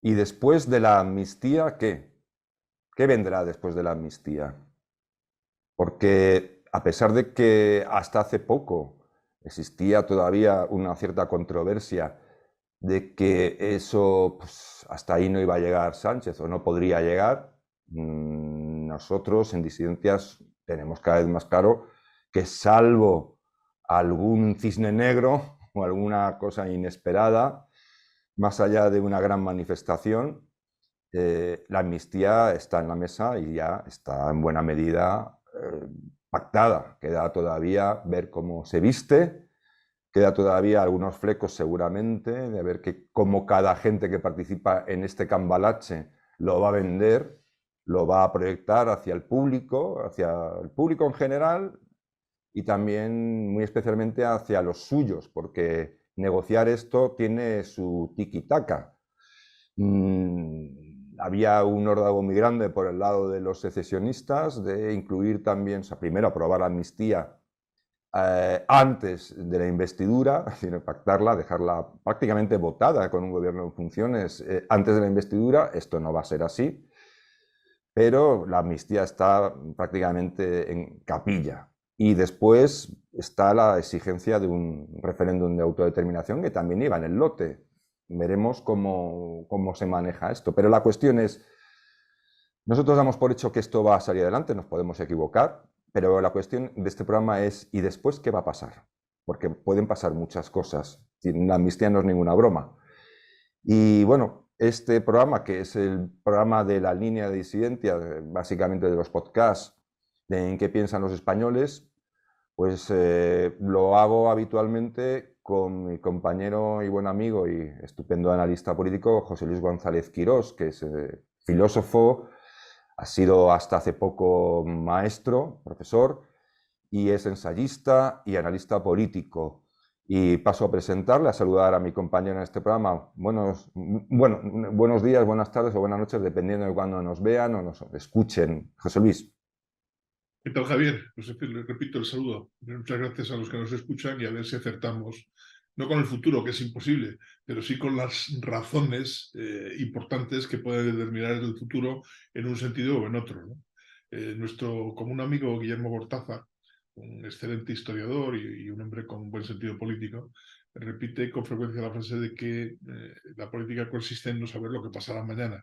¿Y después de la amnistía qué? ¿Qué vendrá después de la amnistía? Porque a pesar de que hasta hace poco existía todavía una cierta controversia de que eso, pues, hasta ahí no iba a llegar Sánchez o no podría llegar, nosotros en disidencias tenemos cada vez más claro que salvo algún cisne negro o alguna cosa inesperada, más allá de una gran manifestación, la amnistía está en la mesa y ya está en buena medida pactada. Queda todavía ver cómo se viste, queda todavía algunos flecos seguramente, de ver que cómo cada gente que participa en este cambalache lo va a vender, lo va a proyectar hacia el público en general y también muy especialmente hacia los suyos, porque negociar esto tiene su tiki-taka. Había un órdago muy grande por el lado de los secesionistas de incluir también, o sea, primero aprobar la amnistía antes de la investidura, es decir, pactarla, dejarla prácticamente votada con un gobierno en funciones antes de la investidura. Esto no va a ser así, pero la amnistía está prácticamente en capilla. Y después está la exigencia de un referéndum de autodeterminación que también iba en el lote. Veremos cómo se maneja esto. Pero la cuestión es, nosotros damos por hecho que esto va a salir adelante, nos podemos equivocar, pero la cuestión de este programa es, ¿y después qué va a pasar? Porque pueden pasar muchas cosas. La amnistía no es ninguna broma. Y bueno, este programa, que es el programa de la línea de disidencia, básicamente de los podcasts, de en qué piensan los españoles, pues lo hago habitualmente con mi compañero y buen amigo y estupendo analista político, José Luis González Quirós, que es filósofo, ha sido hasta hace poco maestro, profesor, y es ensayista y analista político. Y paso a presentarle, a saludar a mi compañero en este programa. Buenos días, buenas tardes o buenas noches, dependiendo de cuándo nos vean o nos escuchen. José Luis. ¿Qué tal, Javier? Pues le repito el saludo. Muchas gracias a los que nos escuchan y a ver si acertamos, no con el futuro, que es imposible, pero sí con las razones importantes que pueden determinar el futuro en un sentido o en otro, ¿no? Nuestro común amigo Guillermo Cortázar, un excelente historiador y un hombre con buen sentido político, repite con frecuencia la frase de que la política consiste en no saber lo que pasará mañana.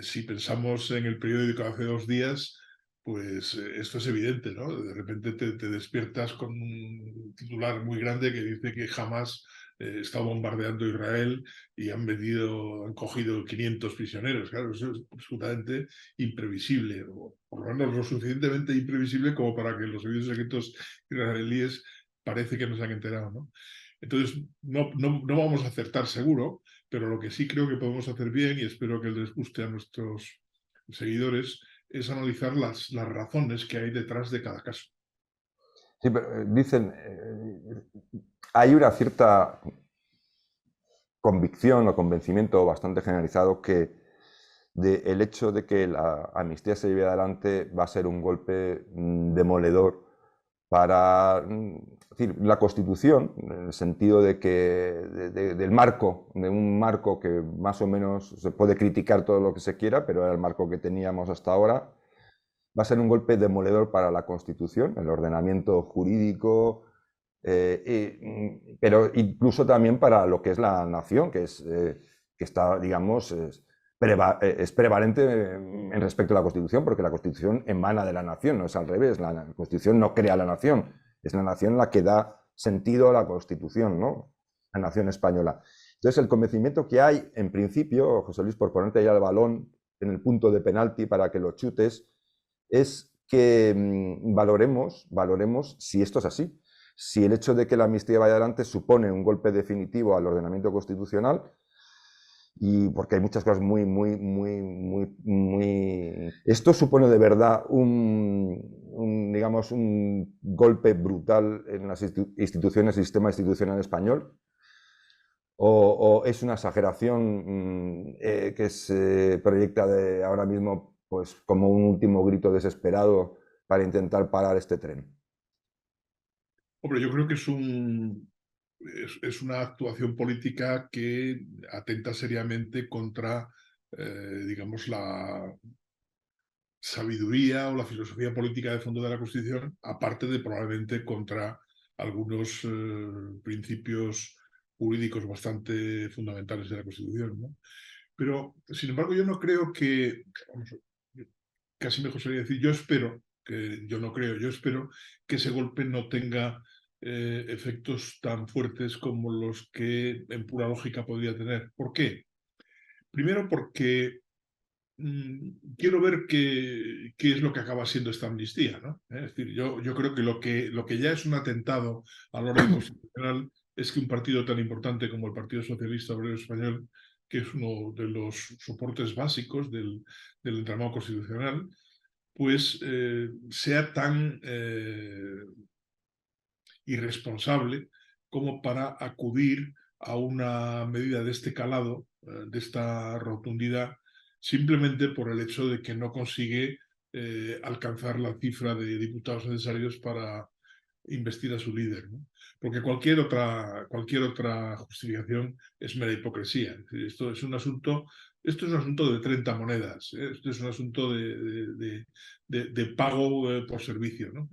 Si pensamos en el periódico de hace 2 días, pues esto es evidente, ¿no? De repente te despiertas con un titular muy grande que dice que jamás está bombardeando Israel y han cogido 500 prisioneros. Claro, eso es absolutamente imprevisible, o por lo menos lo suficientemente imprevisible como para que los servicios secretos israelíes parece que no se han enterado, ¿no? Entonces, no vamos a acertar seguro, pero lo que sí creo que podemos hacer bien, y espero que les guste a nuestros seguidores, es analizar las razones que hay detrás de cada caso. Sí, pero, dicen, hay una cierta convicción o convencimiento bastante generalizado que el hecho de que la amnistía se lleve adelante va a ser un golpe demoledor para es decir, la Constitución, en el sentido de que del marco, de un marco que más o menos se puede criticar todo lo que se quiera, pero era el marco que teníamos hasta ahora, va a ser un golpe demoledor para la Constitución, el ordenamiento jurídico, pero incluso también para lo que es la nación, que está, digamos, es prevalente en respecto a la Constitución, porque la Constitución emana de la nación, no es al revés, la Constitución no crea la nación, es la nación la que da sentido a la Constitución, ¿no? La nación española. Entonces, el convencimiento que hay, en principio, José Luis, por ponerte ya el balón en el punto de penalti para que lo chutes, es que valoremos si esto es así, si el hecho de que la amnistía vaya adelante supone un golpe definitivo al ordenamiento constitucional, y porque hay muchas cosas muy... Esto supone de verdad digamos, un golpe brutal en las instituciones, el sistema institucional español, o es una exageración que se proyecta ahora mismo pues, como un último grito desesperado para intentar parar este tren. Hombre, yo creo que es es una actuación política que atenta seriamente contra, digamos, la sabiduría o la filosofía política de fondo de la Constitución, aparte de probablemente contra algunos principios jurídicos bastante fundamentales de la Constitución, ¿no? Pero, sin embargo, yo no creo que, vamos, casi mejor sería decir, yo espero, que yo no creo, yo espero que ese golpe no tenga efectos tan fuertes como los que en pura lógica podría tener. ¿Por qué? Primero porque quiero ver qué es lo que acaba siendo esta amnistía, ¿no? Es decir, yo creo que lo que ya es un atentado al orden constitucional es que un partido tan importante como el Partido Socialista Obrero Español, que es uno de los soportes básicos del entramado constitucional, pues sea tan irresponsable como para acudir a una medida de este calado, de esta rotundidad, simplemente por el hecho de que no consigue alcanzar la cifra de diputados necesarios para investir a su líder, ¿no? Porque cualquier otra justificación es mera hipocresía. Es decir, esto es un asunto de 30 monedas, ¿eh? Esto es un asunto de pago por servicio, ¿no?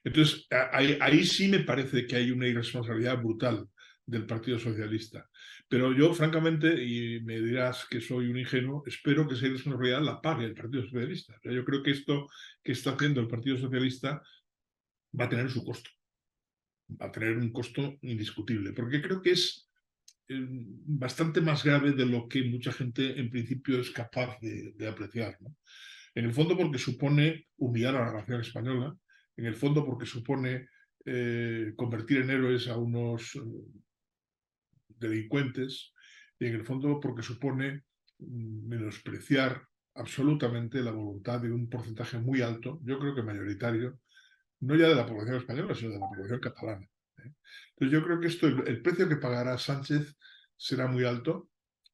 Entonces, ahí sí me parece que hay una irresponsabilidad brutal del Partido Socialista. Pero yo, francamente, y me dirás que soy un ingenuo, espero que esa irresponsabilidad la pague el Partido Socialista. O sea, yo creo que esto que está haciendo el Partido Socialista va a tener su costo, va a tener un costo indiscutible, porque creo que es bastante más grave de lo que mucha gente en principio es capaz de apreciar, ¿no? En el fondo porque supone humillar a la nación española, en el fondo porque supone convertir en héroes a unos delincuentes, y en el fondo porque supone menospreciar absolutamente la voluntad de un porcentaje muy alto, yo creo que mayoritario, no ya de la población española, sino de la población catalana, ¿eh? Entonces yo creo que el precio que pagará Sánchez será muy alto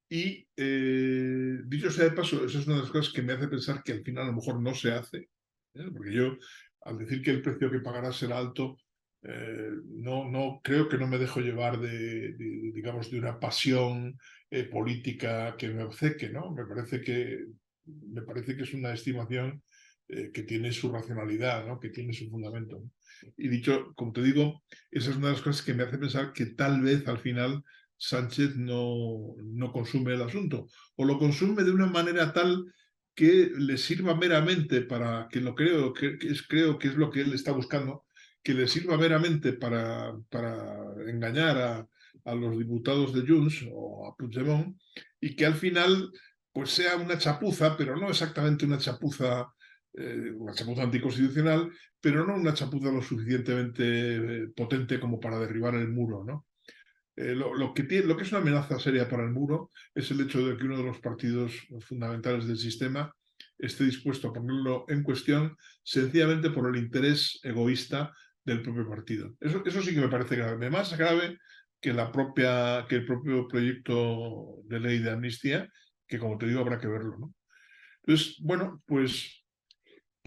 y, dicho sea de paso, eso es una de las cosas que me hace pensar que al final a lo mejor no se hace, ¿eh? Porque yo, al decir que el precio que pagará será alto, no creo que no me dejo llevar digamos, de una pasión política que me obceque, ¿no? Me parece que es una estimación que tiene su racionalidad, ¿no? Que tiene su fundamento, ¿no? Y dicho, como te digo, esa es una de las cosas que me hace pensar que tal vez al final Sánchez no consume el asunto, o lo consume de una manera tal que le sirva meramente para, que lo creo que es lo que él está buscando, que le sirva meramente para engañar a los diputados de Junts o a Puigdemont, y que al final pues sea una chapuza, pero no exactamente una chapuza anticonstitucional, pero no una chapuza lo suficientemente potente como para derribar el muro, ¿no? Lo que es una amenaza seria para el muro es el hecho de que uno de los partidos fundamentales del sistema esté dispuesto a ponerlo en cuestión sencillamente por el interés egoísta del propio partido. Eso sí que me parece grave, más grave que que el propio proyecto de ley de amnistía, que como te digo habrá que verlo, ¿no? Entonces, bueno, pues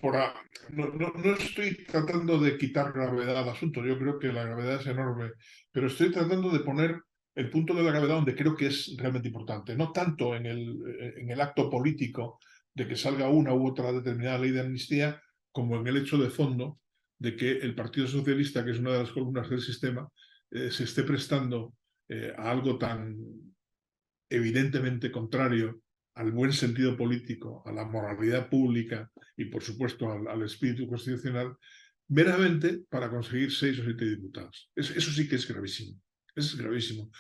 por a- no estoy tratando de quitar gravedad al asunto, yo creo que la gravedad es enorme, pero estoy tratando de poner el punto de la gravedad donde creo que es realmente importante, no tanto en el acto político de que salga una u otra determinada ley de amnistía, como en el hecho de fondo de que el Partido Socialista, que es una de las columnas del sistema, se esté prestando a algo tan evidentemente contrario al buen sentido político, a la moralidad pública y, por supuesto, al espíritu constitucional, meramente para conseguir 6 o 7 diputados. Eso sí que es gravísimo. Eso es gravísimo.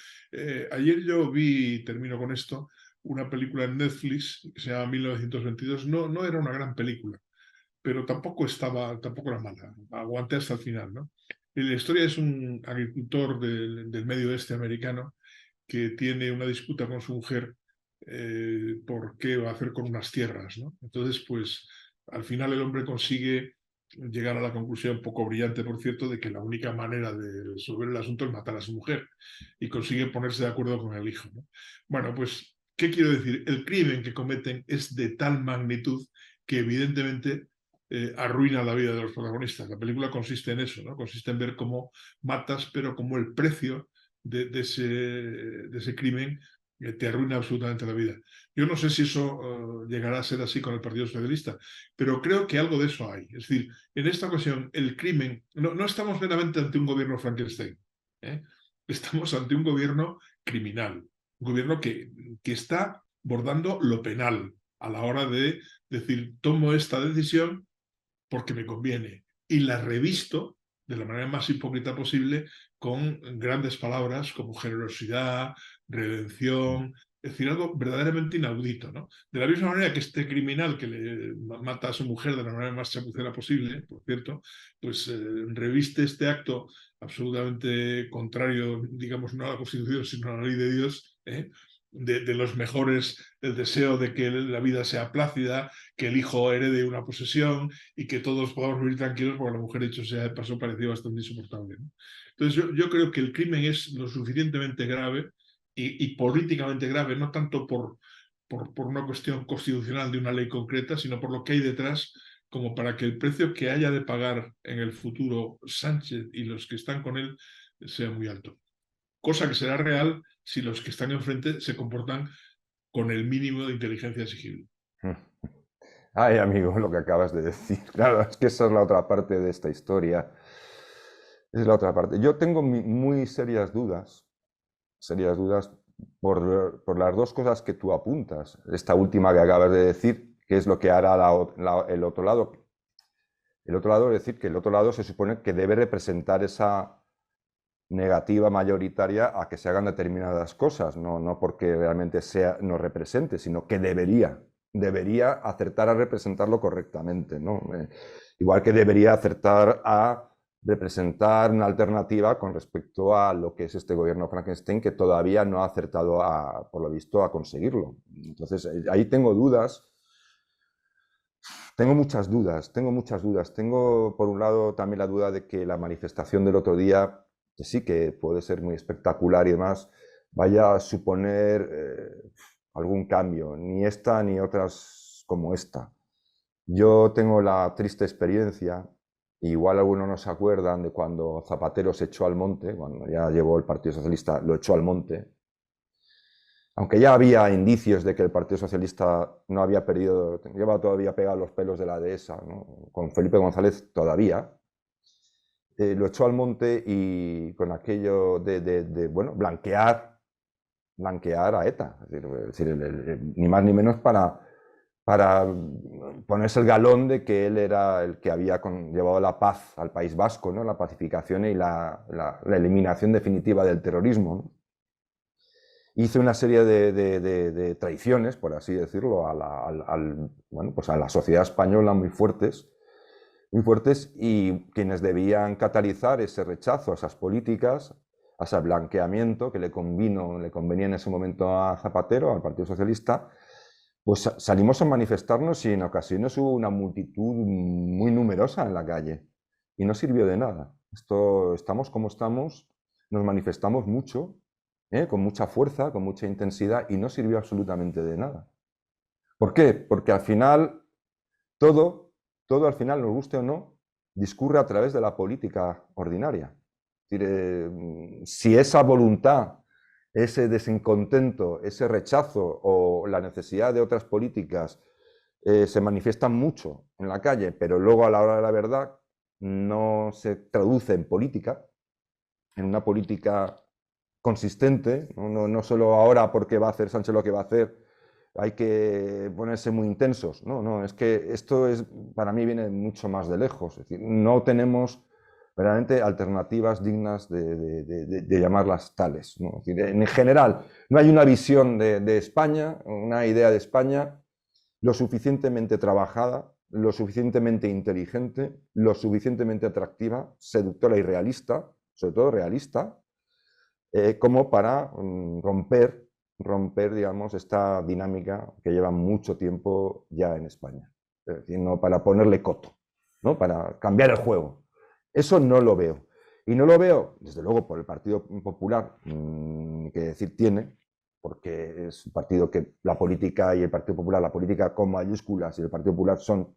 Ayer yo vi, termino con esto, una película en Netflix que se llama 1922. No era una gran película, pero tampoco era mala. Aguanté hasta el final, ¿no? Y la historia es un agricultor del medio oeste americano que tiene una disputa con su mujer por qué va a hacer con unas tierras, ¿no? Entonces, pues al final el hombre consigue llegar a la conclusión, poco brillante por cierto, de que la única manera de resolver el asunto es matar a su mujer y consigue ponerse de acuerdo con el hijo, ¿no? Bueno, pues, ¿qué quiero decir? El crimen que cometen es de tal magnitud que evidentemente arruina la vida de los protagonistas. La película consiste en eso, ¿no? Consiste en ver cómo matas, pero como el precio de ese crimen te arruina absolutamente la vida. Yo no sé si eso llegará a ser así con el Partido Socialista, pero creo que algo de eso hay. Es decir, en esta ocasión el crimen, no estamos meramente ante un gobierno Frankenstein, ¿eh? Estamos ante un gobierno criminal, un gobierno que está bordando lo penal a la hora de decir, tomo esta decisión porque me conviene y la revisto de la manera más hipócrita posible con grandes palabras como generosidad, redención, es decir, algo verdaderamente inaudito, ¿no? De la misma manera que este criminal que le mata a su mujer de la manera más chapucera posible, por cierto, pues reviste este acto absolutamente contrario, digamos, no a la Constitución, sino a la ley de Dios, de los mejores, el deseo de que la vida sea plácida, que el hijo herede una posesión y que todos podamos vivir tranquilos, porque la mujer, dicho sea de paso, parecía bastante insoportable, ¿no? Entonces yo creo que el crimen es lo suficientemente grave y políticamente grave, no tanto por una cuestión constitucional de una ley concreta, sino por lo que hay detrás, como para que el precio que haya de pagar en el futuro Sánchez y los que están con él sea muy alto. Cosa que será real si los que están enfrente se comportan con el mínimo de inteligencia exigible. Ay, amigo, lo que acabas de decir. Claro, es que esa es la otra parte de esta historia. Es la otra parte. Yo tengo muy serias dudas por las dos cosas que tú apuntas. Esta última que acabas de decir, que es lo que hará el otro lado. El otro lado es decir que el otro lado se supone que debe representar esa negativa mayoritaria a que se hagan determinadas cosas, no porque realmente no represente, sino que debería acertar a representarlo correctamente, ¿no? Igual que debería acertar a representar una alternativa con respecto a lo que es este gobierno Frankenstein, que todavía no ha acertado, por lo visto, a conseguirlo. Entonces, ahí tengo dudas. Tengo muchas dudas. Tengo, por un lado, también la duda de que la manifestación del otro día, que sí que puede ser muy espectacular y demás, vaya a suponer algún cambio, ni esta ni otras como esta. Yo tengo la triste experiencia, igual algunos no se acuerdan, de cuando Zapatero se echó al monte, cuando ya llevó el Partido Socialista, lo echó al monte, aunque ya había indicios de que el Partido Socialista no había perdido, lleva todavía pegados los pelos de la dehesa, ¿no? Con Felipe González todavía, lo echó al monte y con aquello bueno, blanquear a ETA, es decir, ni más ni menos para ponerse el galón de que él era el que había llevado la paz al País Vasco, ¿no? La pacificación y la eliminación definitiva del terrorismo, ¿no? Hizo una serie de traiciones, por así decirlo, bueno, pues a la sociedad española muy fuertes, y quienes debían catalizar ese rechazo a esas políticas, a ese blanqueamiento que le convenía en ese momento a Zapatero, al Partido Socialista, pues salimos a manifestarnos y en ocasiones hubo una multitud muy numerosa en la calle y no sirvió de nada. Estamos como estamos, nos manifestamos mucho, con mucha fuerza, con mucha intensidad y no sirvió absolutamente de nada. ¿Por qué? Porque al final todo al final, nos guste o no, discurre a través de la política ordinaria. Es decir, si esa voluntad, ese descontento, ese rechazo o la necesidad de otras políticas se manifiestan mucho en la calle, pero luego a la hora de la verdad no se traduce en política, en una política consistente, no solo ahora porque va a hacer Sánchez lo que va a hacer, hay que ponerse muy intensos. No, es que esto para mí viene mucho más de lejos. Es decir, no tenemos verdaderamente alternativas dignas de llamarlas tales, ¿no? Es decir, en general, no hay una visión de España, una idea de España lo suficientemente trabajada, lo suficientemente inteligente, lo suficientemente atractiva, seductora y realista, sobre todo realista, como para romper, digamos, esta dinámica que lleva mucho tiempo ya en España. Es decir, no para ponerle coto, ¿no? Para cambiar el juego. Eso no lo veo. Y no lo veo, desde luego, por el Partido Popular, que decir tiene, porque es un partido que la política y el Partido Popular, la política con mayúsculas y el Partido Popular son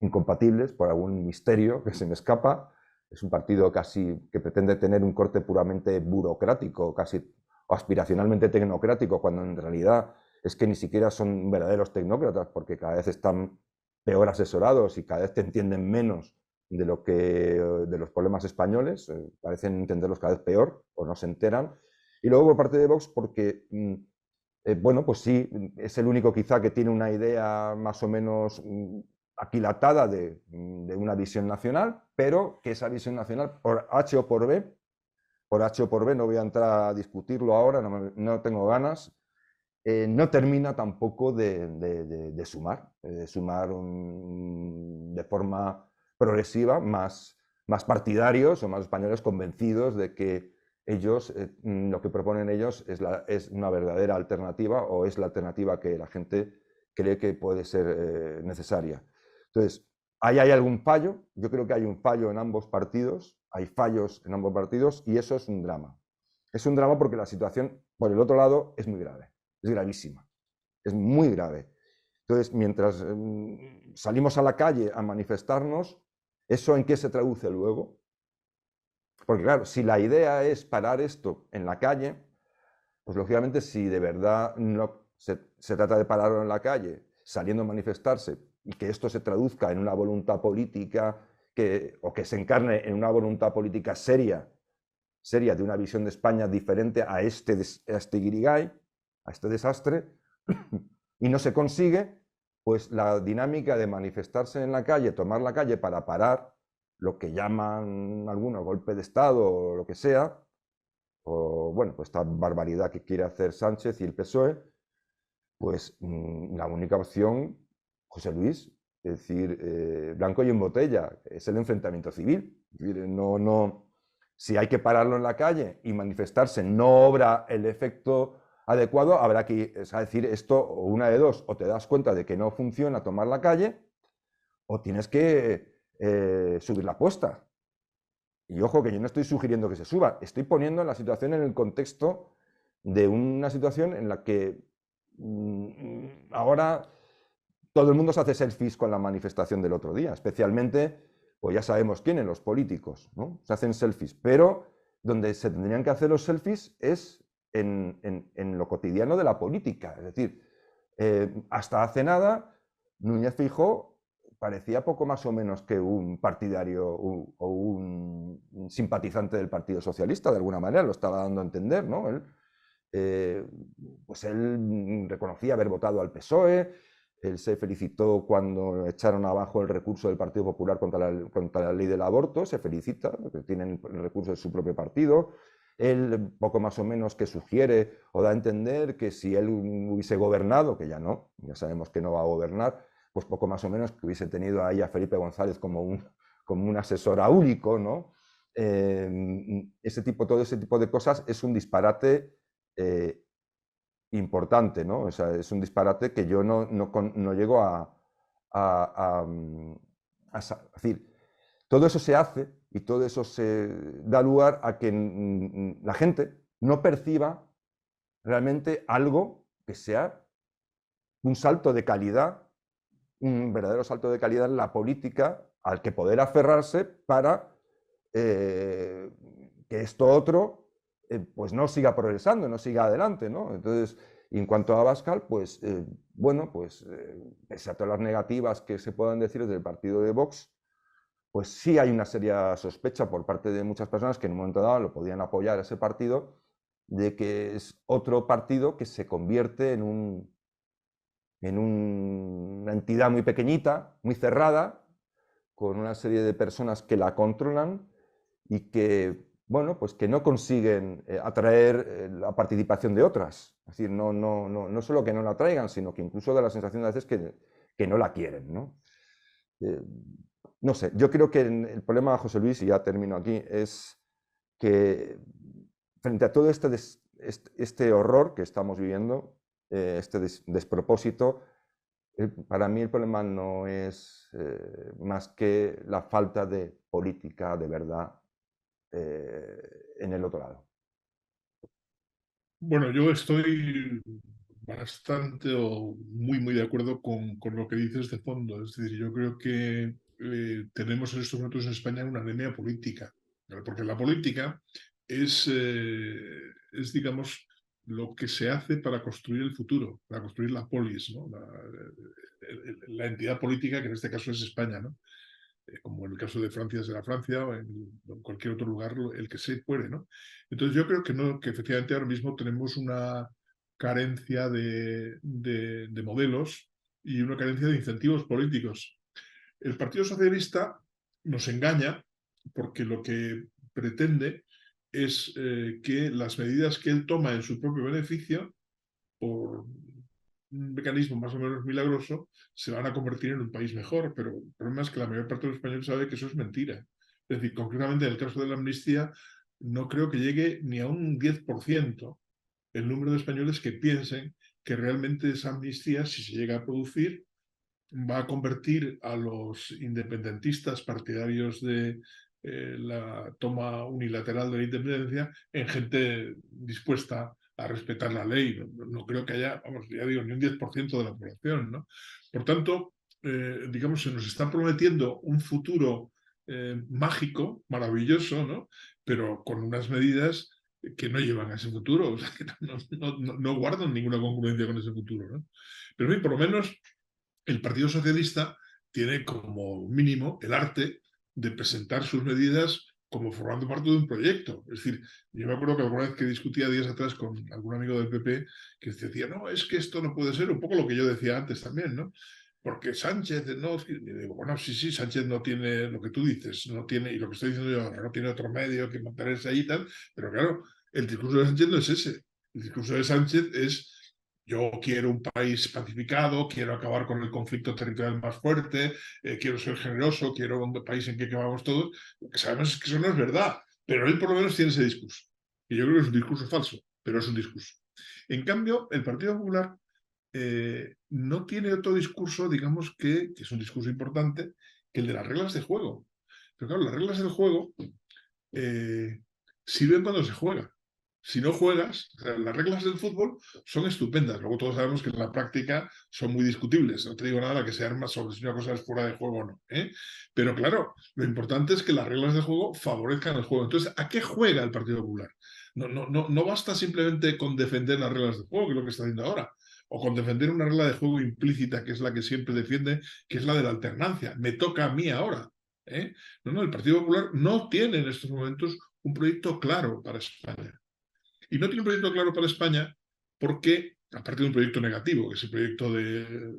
incompatibles por algún misterio que se me escapa, es un partido casi que pretende tener un corte puramente burocrático, casi o aspiracionalmente tecnocrático, cuando en realidad es que ni siquiera son verdaderos tecnócratas, porque cada vez están peor asesorados y cada vez te entienden menos de lo que de los problemas españoles, parecen entenderlos cada vez peor o no se enteran. Y luego por parte de Vox, porque bueno, pues sí, es el único quizá que tiene una idea más o menos aquilatada de una visión nacional, pero que esa visión nacional, por H o por H o por B, no voy a entrar a discutirlo ahora, no tengo ganas, no termina tampoco de sumar, de forma progresiva más partidarios o más españoles convencidos de que ellos, lo que proponen ellos es una verdadera alternativa o es la alternativa que la gente cree que puede ser necesaria. Entonces, ahí hay algún fallo, yo creo que hay un fallo en ambos partidos, hay fallos en ambos partidos y eso es un drama. Es un drama porque la situación, por el otro lado, es muy grave, es gravísima, es muy grave. Entonces, mientras salimos a la calle a manifestarnos, ¿eso en qué se traduce luego? Porque claro, si la idea es parar esto en la calle, pues lógicamente si de verdad no se trata de pararlo en la calle, saliendo a manifestarse, y que esto se traduzca en una voluntad política o que se encarne en una voluntad política seria de una visión de España diferente a este guirigay, a este desastre, y no se consigue, pues la dinámica de manifestarse en la calle, tomar la calle para parar lo que llaman algunos golpe de Estado o lo que sea, o bueno, pues esta barbaridad que quiere hacer Sánchez y el PSOE, pues la única opción, José Luis, es decir, blanco y en botella, es el enfrentamiento civil. Es decir, si hay que pararlo en la calle y manifestarse no obra el efecto adecuado, habrá que decir esto, o una de dos, o te das cuenta de que no funciona tomar la calle, o tienes que subir la apuesta. Y ojo que yo no estoy sugiriendo que se suba, estoy poniendo la situación en el contexto de una situación en la que ahora todo el mundo se hace selfies con la manifestación del otro día, especialmente, pues ya sabemos quiénes, los políticos, ¿no? Se hacen selfies, pero donde se tendrían que hacer los selfies es en lo cotidiano de la política. Es decir, hasta hace nada, Núñez Feijóo parecía poco más o menos que un partidario o un simpatizante del Partido Socialista, de alguna manera, lo estaba dando a entender, ¿no? Pues él reconocía haber votado al PSOE, él se felicitó cuando echaron abajo el recurso del Partido Popular contra la ley del aborto, se felicita, porque tienen el recurso de su propio partido. Él poco más o menos que sugiere o da a entender que si él hubiese gobernado, que ya no, ya sabemos que no va a gobernar, pues poco más o menos que hubiese tenido ahí a Felipe González como un asesor áurico, ¿no? Todo ese tipo de cosas es un disparate importante, ¿no? O sea, es un disparate que yo no llego a decir, todo eso se hace y todo eso se da lugar a que la gente no perciba realmente algo que sea un salto de calidad, un verdadero salto de calidad en la política al que poder aferrarse para que esto otro pues no siga progresando, no siga adelante, ¿no? Entonces, y en cuanto a Abascal, pues bueno, pues pese a todas las negativas que se puedan decir desde el partido de Vox, pues sí hay una seria sospecha por parte de muchas personas que en un momento dado lo podían apoyar a ese partido, de que es otro partido que se convierte en una entidad muy pequeñita, muy cerrada, con una serie de personas que la controlan y que, bueno, pues que no consiguen atraer la participación de otras. Es decir, no solo que no la traigan, sino que incluso da la sensación a veces que no la quieren, ¿no? No sé, yo creo que el problema, José Luis, y ya termino aquí, es que frente a todo este horror que estamos viviendo, este despropósito, para mí el problema no es más que la falta de política de verdad en el otro lado. Bueno, yo estoy bastante o muy de acuerdo con lo que dices de fondo. Es decir, yo creo que tenemos en estos momentos en España una anemia política, ¿vale? Porque la política es, digamos, lo que se hace para construir el futuro, para construir la polis, ¿no? La entidad política, que en este caso es España, ¿no? Como en el caso de Francia será Francia, o en cualquier otro lugar el que se puede, ¿no? Entonces yo creo que, no, que efectivamente ahora mismo tenemos una carencia de modelos y una carencia de incentivos políticos. El Partido Socialista nos engaña porque lo que pretende es que las medidas que él toma en su propio beneficio, por un mecanismo más o menos milagroso, se van a convertir en un país mejor, pero el problema es que la mayor parte de los españoles sabe que eso es mentira. Es decir, concretamente en el caso de la amnistía, no creo que llegue ni a un 10% el número de españoles que piensen que realmente esa amnistía, si se llega a producir, va a convertir a los independentistas partidarios de la toma unilateral de la independencia en gente dispuesta a respetar la ley. No creo que haya, vamos, ya digo, ni un 10% de la población, ¿no? Por tanto, digamos, se nos está prometiendo un futuro mágico, maravilloso, ¿no? Pero con unas medidas que no llevan a ese futuro, o sea, que no guardan ninguna congruencia con ese futuro, ¿no? Pero bien, por lo menos el Partido Socialista tiene como mínimo el arte de presentar sus medidas como formando parte de un proyecto. Es decir, yo me acuerdo que alguna vez que discutía días atrás con algún amigo del PP que decía, no, es que esto no puede ser, un poco lo que yo decía antes también, ¿no? Porque Sánchez no... Y digo, bueno, sí, Sánchez no tiene lo que tú dices, no tiene, y lo que estoy diciendo yo ahora, no tiene otro medio que mantenerse ahí y tal, pero claro, el discurso de Sánchez no es ese. El discurso de Sánchez es: yo quiero un país pacificado, quiero acabar con el conflicto territorial más fuerte, quiero ser generoso, quiero un país en que quemamos todos. Lo que sabemos es que eso no es verdad, pero él por lo menos tiene ese discurso. Y yo creo que es un discurso falso, pero es un discurso. En cambio, el Partido Popular no tiene otro discurso, digamos, que es un discurso importante, que el de las reglas de juego. Pero claro, las reglas del juego sirven cuando se juega. Si no juegas, o sea, las reglas del fútbol son estupendas. Luego todos sabemos que en la práctica son muy discutibles. No te digo nada que se arma sobre si una cosa es fuera de juego o no. Pero claro, lo importante es que las reglas del juego favorezcan el juego. Entonces, ¿a qué juega el Partido Popular? No basta simplemente con defender las reglas del juego, que es lo que está haciendo ahora, o con defender una regla de juego implícita, que es la que siempre defiende, que es la de la alternancia. Me toca a mí ahora. El Partido Popular no tiene en estos momentos un proyecto claro para España. Y no tiene un proyecto claro para España porque, aparte de un proyecto negativo, que es el proyecto de,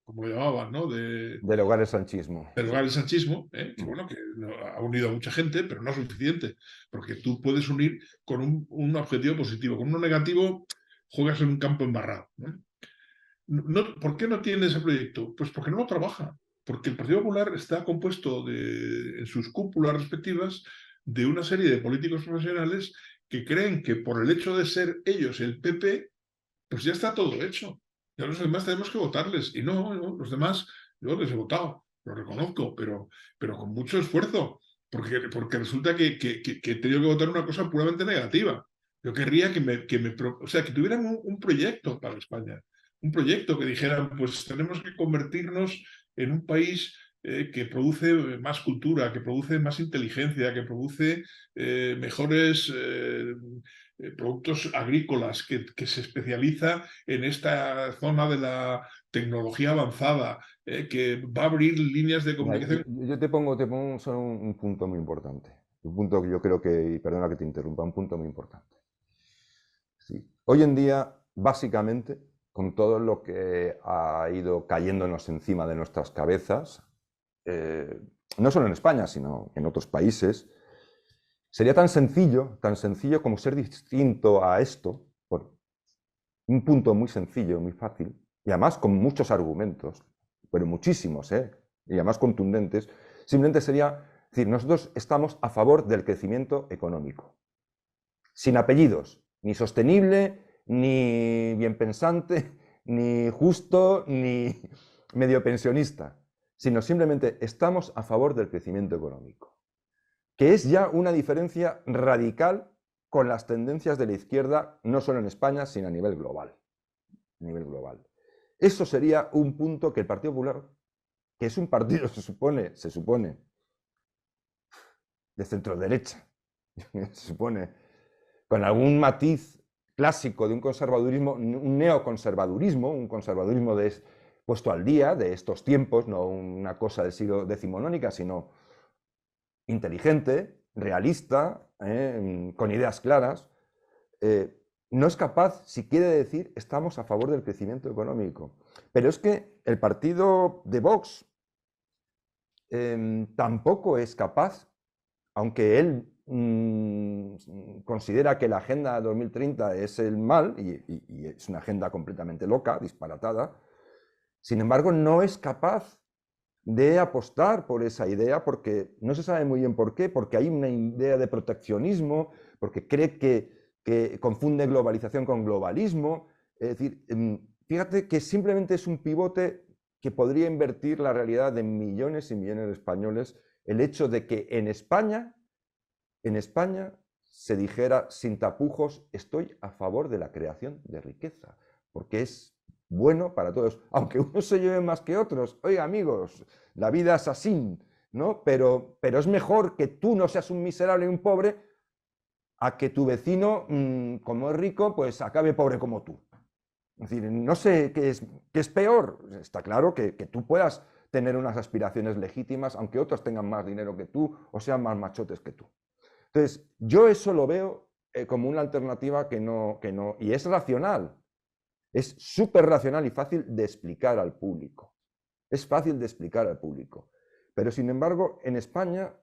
como lo llamaban, ¿no? Del hogar el sanchismo. Del hogar el sanchismo, que bueno, que ha unido a mucha gente, pero no es suficiente, porque tú puedes unir con un objetivo positivo. Con uno negativo, juegas en un campo embarrado, ¿no? ¿Por qué no tiene ese proyecto? Pues porque no lo trabaja. Porque el Partido Popular está compuesto en sus cúpulas respectivas de una serie de políticos profesionales que creen que por el hecho de ser ellos el PP, pues ya está todo hecho. Ya los demás tenemos que votarles. Y no, los demás, yo les he votado, lo reconozco, pero con mucho esfuerzo, porque resulta que he tenido que votar una cosa puramente negativa. Yo querría o sea, que tuvieran un proyecto para España, un proyecto que dijeran, pues tenemos que convertirnos en un país que produce más cultura, que produce más inteligencia, que produce mejores productos agrícolas, que se especializa en esta zona de la tecnología avanzada, que va a abrir líneas de comunicación. Yo te pongo solo un punto muy importante. Un punto que yo creo que, y perdona que te interrumpa, un punto muy importante. Sí. Hoy en día, básicamente, con todo lo que ha ido cayéndonos encima de nuestras cabezas, no solo en España, sino en otros países, sería tan sencillo como ser distinto a esto, por un punto muy sencillo, muy fácil, y además con muchos argumentos, pero muchísimos, y además contundentes. Simplemente sería decir, nosotros estamos a favor del crecimiento económico, sin apellidos, ni sostenible, ni bien pensante, ni justo, ni medio pensionista, sino simplemente estamos a favor del crecimiento económico, que es ya una diferencia radical con las tendencias de la izquierda, no solo en España, sino a nivel global. Eso sería un punto que el Partido Popular, que es un partido, se supone, de centro derecha, se supone, con algún matiz clásico de un conservadurismo, un neoconservadurismo, un conservadurismo puesto al día de estos tiempos, no una cosa del siglo decimonónica, sino inteligente, realista, con ideas claras, no es capaz, si quiere decir, estamos a favor del crecimiento económico. Pero es que el partido de Vox tampoco es capaz, aunque él considera que la Agenda 2030 es el mal, y es una agenda completamente loca, disparatada, sin embargo, no es capaz de apostar por esa idea porque no se sabe muy bien por qué, porque hay una idea de proteccionismo, porque cree que confunde globalización con globalismo. Es decir, fíjate que simplemente es un pivote que podría invertir la realidad de millones y millones de españoles, el hecho de que en España se dijera sin tapujos, estoy a favor de la creación de riqueza, porque es bueno para todos, aunque unos se lleven más que otros. Oiga, amigos, la vida es así, ¿no? Pero es mejor que tú no seas un miserable y un pobre a que tu vecino, como es rico, pues acabe pobre como tú. Es decir, no sé qué es peor. Está claro que tú puedas tener unas aspiraciones legítimas, aunque otros tengan más dinero que tú o sean más machotes que tú. Entonces, yo eso lo veo como una alternativa que no, y es racional. Es súper racional y fácil de explicar al público. Es fácil de explicar al público. Pero, sin embargo, en España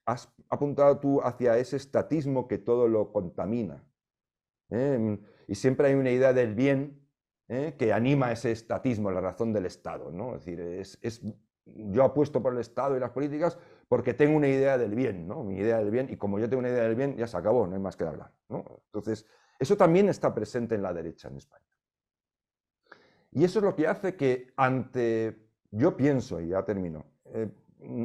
has apuntado tú hacia ese estatismo que todo lo contamina. Y siempre hay una idea del bien que anima ese estatismo, la razón del Estado, ¿no? Es decir, yo apuesto por el Estado y las políticas porque tengo una idea del bien, ¿no? Mi idea del bien, y como yo tengo una idea del bien, ya se acabó, no hay más que hablar, ¿no? Entonces, eso también está presente en la derecha en España. Y eso es lo que hace que yo pienso, y ya termino,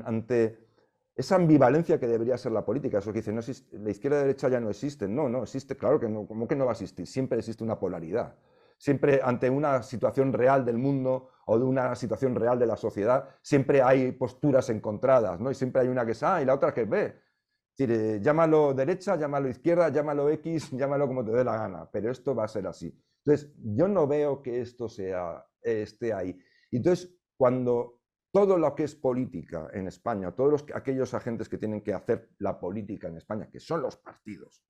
ante esa ambivalencia que debería ser la política, eso que dicen, no, la izquierda y la derecha ya no existen, no existe, claro que no, ¿cómo que no va a existir? Siempre existe una polaridad. Siempre ante una situación real del mundo o de una situación real de la sociedad, siempre hay posturas encontradas, ¿no? Y siempre hay una que es A y la otra que es B. Es decir, llámalo derecha, llámalo izquierda, llámalo X, llámalo como te dé la gana, pero esto va a ser así. Entonces, yo no veo que esto esté ahí. Entonces, cuando todo lo que es política en España, todos aquellos agentes que tienen que hacer la política en España, que son los partidos,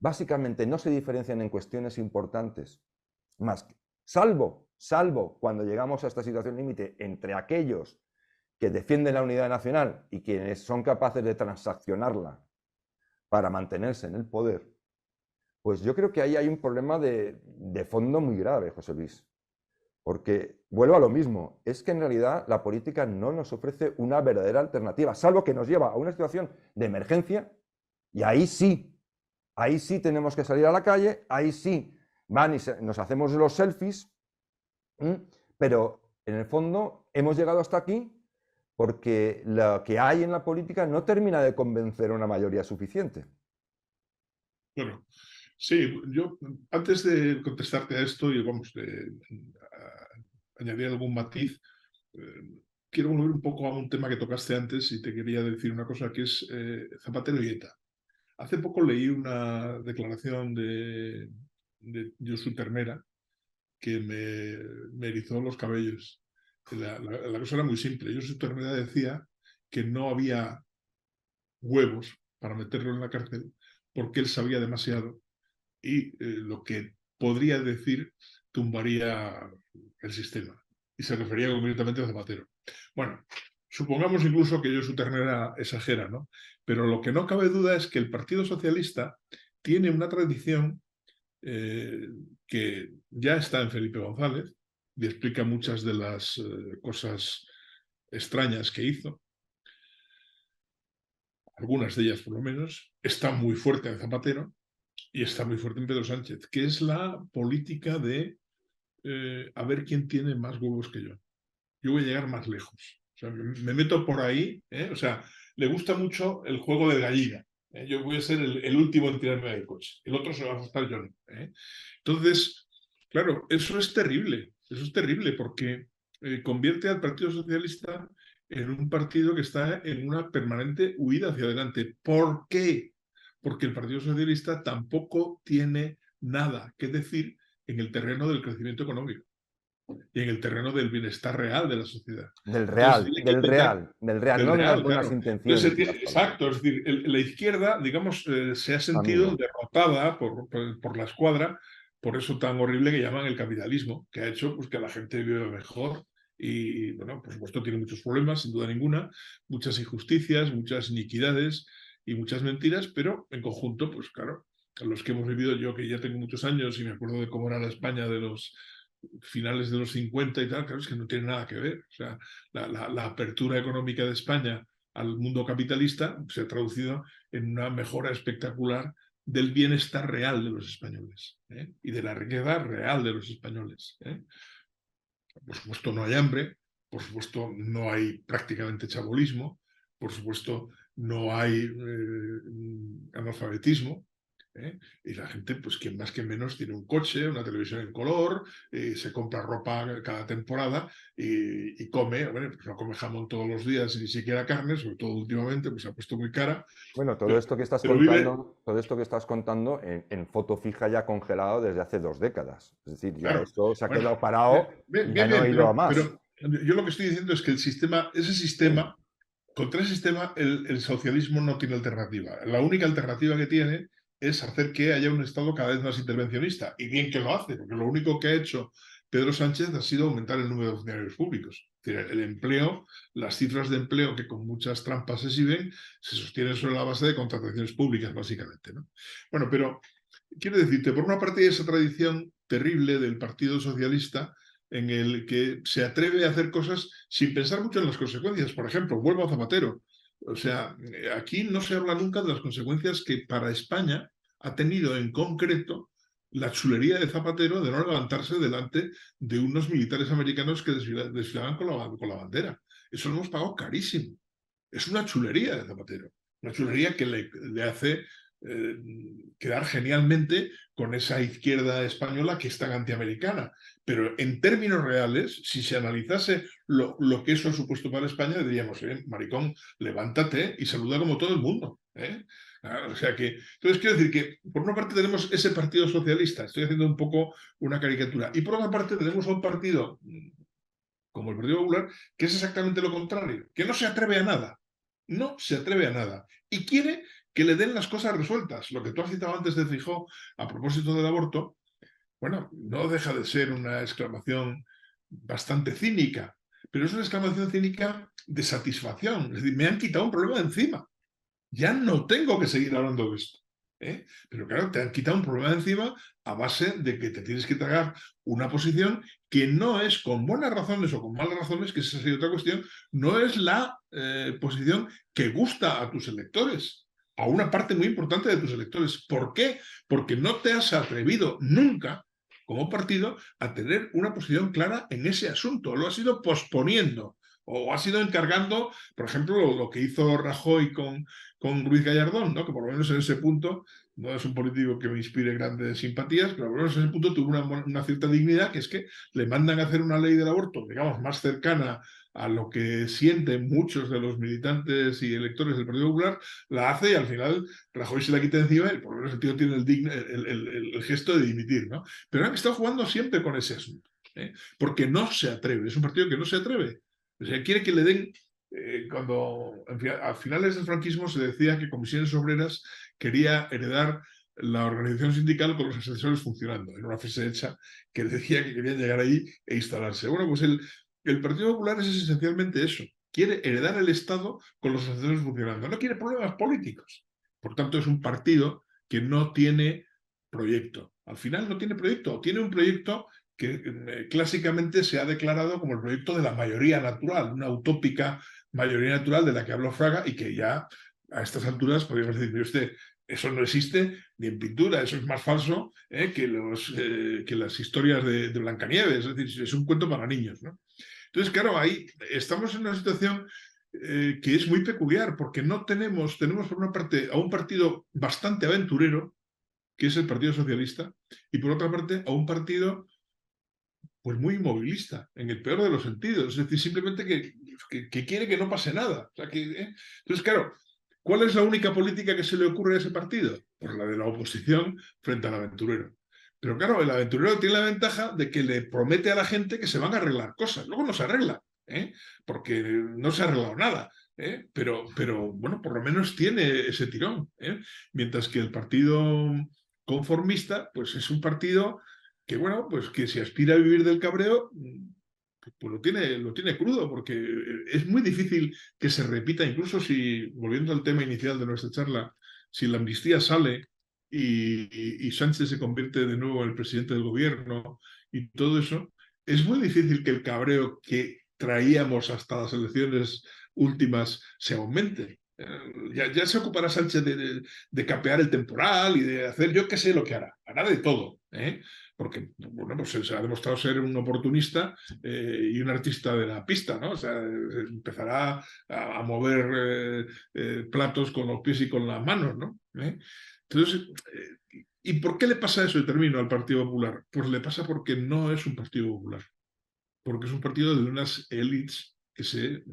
básicamente no se diferencian en cuestiones importantes, más que, salvo cuando llegamos a esta situación límite entre aquellos que defienden la unidad nacional y quienes son capaces de transaccionarla para mantenerse en el poder, pues yo creo que ahí hay un problema de fondo muy grave, José Luis. Porque vuelvo a lo mismo, es que en realidad la política no nos ofrece una verdadera alternativa, salvo que nos lleva a una situación de emergencia, y ahí sí tenemos que salir a la calle, ahí sí van y nos hacemos los selfies, pero en el fondo hemos llegado hasta aquí porque lo que hay en la política no termina de convencer a una mayoría suficiente. Bueno, sí, yo antes de contestarte a esto y vamos, añadir algún matiz, quiero volver un poco a un tema que tocaste antes y te quería decir una cosa que es Zapatero y ETA. Hace poco leí una declaración de Josu Ternera que me erizó los cabellos. La cosa era muy simple. Josu Ternera decía que no había huevos para meterlo en la cárcel porque él sabía demasiado y lo que podría decir tumbaría el sistema. Y se refería concretamente a Zapatero. Bueno, supongamos incluso que Josu Ternera exagera, ¿no? Pero lo que no cabe duda es que el Partido Socialista tiene una tradición que ya está en Felipe González y explica muchas de las cosas extrañas que hizo, algunas de ellas por lo menos, está muy fuerte en Zapatero y está muy fuerte en Pedro Sánchez, que es la política de a ver quién tiene más huevos que yo. Yo voy a llegar más lejos. O sea, me meto por ahí, o sea, le gusta mucho el juego de gallina. Yo voy a ser el último en tirarme del coche. El otro se va a ajustar John. Entonces, claro, eso es terrible. Eso es terrible porque convierte al Partido Socialista en un partido que está en una permanente huida hacia adelante. ¿Por qué? Porque el Partido Socialista tampoco tiene nada que decir en el terreno del crecimiento económico y en el terreno del bienestar real de la sociedad. Del Entonces, real, tiene que del intentar real, del real, del no de las real, buenas claro. Entonces, intenciones y las palabras. exacto, es decir, la izquierda, digamos, se ha sentido Amigo. derrotada por la escuadra, por eso tan horrible que llaman el capitalismo, que ha hecho pues, que la gente viva mejor y, bueno, por supuesto tiene muchos problemas, sin duda ninguna, muchas injusticias, muchas iniquidades y muchas mentiras, pero en conjunto, pues claro, los que hemos vivido, yo que ya tengo muchos años y me acuerdo de cómo era la España de los finales de los 50 y tal, claro, es que no tiene nada que ver. O sea, la apertura económica de España al mundo capitalista se ha traducido en una mejora espectacular del bienestar real de los españoles, ¿eh? Y de la riqueza real de los españoles, ¿eh? Por supuesto no hay hambre, por supuesto no hay prácticamente chabolismo, por supuesto no hay analfabetismo, ¿eh? Y la gente, pues quien más que menos tiene un coche, una televisión en color, se compra ropa cada temporada y come, bueno, pues no come jamón todos los días, ni siquiera carne, sobre todo últimamente, pues se ha puesto muy cara, Bueno, todo pero, esto que estás pero vive, contando, todo esto que estás contando en foto fija ya congelado desde hace 2 décadas. Es decir, ya claro, esto se ha bueno, quedado parado bien, y ya bien, no ha bien, ido a más. pero yo lo que estoy diciendo es que el sistema, ese sistema. Contra ese sistema, el socialismo no tiene alternativa. La única alternativa que tiene es hacer que haya un Estado cada vez más intervencionista. Y bien que lo hace, porque lo único que ha hecho Pedro Sánchez ha sido aumentar el número de funcionarios públicos. Es decir, el empleo, las cifras de empleo que con muchas trampas se exhiben, se sostienen sobre la base de contrataciones públicas, básicamente, ¿no? Bueno, pero quiero decirte, por una parte, esa tradición terrible del Partido Socialista en el que se atreve a hacer cosas sin pensar mucho en las consecuencias. Por ejemplo, vuelvo a Zapatero. O sea, aquí no se habla nunca de las consecuencias que para España ha tenido en concreto la chulería de Zapatero de no levantarse delante de unos militares americanos que desfilaban con la bandera. Eso lo hemos pagado carísimo. Es una chulería de Zapatero. Una chulería que le hace eh, quedar genialmente con esa izquierda española que es tan antiamericana. Pero en términos reales, si se analizase lo que eso ha supuesto para España, diríamos, maricón, levántate y saluda como todo el mundo. O sea que, entonces quiero decir que por una parte tenemos ese partido socialista, estoy haciendo un poco una caricatura, y por otra parte tenemos un partido como el Partido Popular, que es exactamente lo contrario, que no se atreve a nada, no se atreve a nada y quiere que le den las cosas resueltas. Lo que tú has citado antes de Feijóo a propósito del aborto, bueno, no deja de ser una exclamación bastante cínica, pero es una exclamación cínica de satisfacción. Es decir, me han quitado un problema de encima. Ya no tengo que seguir hablando de esto. Pero claro, te han quitado un problema de encima a base de que te tienes que tragar una posición que no es con buenas razones o con malas razones, que esa sería otra cuestión, no es la posición que gusta a tus electores, a una parte muy importante de tus electores. ¿Por qué? Porque no te has atrevido nunca como partido a tener una posición clara en ese asunto, lo has ido posponiendo o has ido encargando, por ejemplo, lo que hizo Rajoy con Ruiz Gallardón, ¿no? Que por lo menos en ese punto no es un político que me inspire grandes simpatías, pero por lo menos en ese punto tuvo una cierta dignidad, que es que le mandan a hacer una ley del aborto, digamos, más cercana a lo que sienten muchos de los militantes y electores del Partido Popular, la hace y al final Rajoy se la quita encima y por lo menos el tío tiene el gesto de dimitir, ¿no? Pero han estado jugando siempre con ese asunto, porque no se atreve, es un partido que no se atreve. O sea, quiere que le den cuando a finales del franquismo se decía que Comisiones Obreras quería heredar la organización sindical con los asesores funcionando. Era una frase hecha que decía que querían llegar ahí e instalarse. Bueno, pues el Partido Popular es esencialmente eso. Quiere heredar el Estado con los asesores funcionando. No quiere problemas políticos. Por tanto, es un partido que no tiene proyecto. Al final no tiene proyecto. Tiene un proyecto que clásicamente se ha declarado como el proyecto de la mayoría natural, una utópica mayoría natural de la que habló Fraga y que ya a estas alturas podríamos decir, mire usted, eso no existe ni en pintura, eso es más falso que las historias de Blancanieves, es decir, es un cuento para niños, ¿no? Entonces, claro, ahí estamos en una situación que es muy peculiar, porque no tenemos por una parte a un partido bastante aventurero, que es el Partido Socialista, y por otra parte a un partido pues muy inmovilista, en el peor de los sentidos. Es decir, simplemente que quiere que no pase nada. O sea, entonces, claro, ¿cuál es la única política que se le ocurre a ese partido? Pues la de la oposición frente al aventurero. Pero claro, el aventurero tiene la ventaja de que le promete a la gente que se van a arreglar cosas. Luego no se arregla, porque no se ha arreglado nada. Pero bueno, por lo menos tiene ese tirón. Mientras que el partido conformista, pues es un partido que, bueno, pues que si aspira a vivir del cabreo, pues lo tiene crudo, porque es muy difícil que se repita, incluso si, volviendo al tema inicial de nuestra charla, si la amnistía sale y Sánchez se convierte de nuevo en el presidente del gobierno y todo eso, es muy difícil que el cabreo que traíamos hasta las elecciones últimas se aumente. Ya se ocupará Sánchez de capear el temporal y de hacer, yo qué sé lo que hará de todo, porque bueno, pues se ha demostrado ser un oportunista y un artista de la pista, ¿no? O sea, empezará a mover platos con los pies y con las manos, ¿no? Entonces, ¿y por qué le pasa eso? Y termino al Partido Popular. Pues le pasa porque no es un Partido Popular, porque es un partido de unas élites que se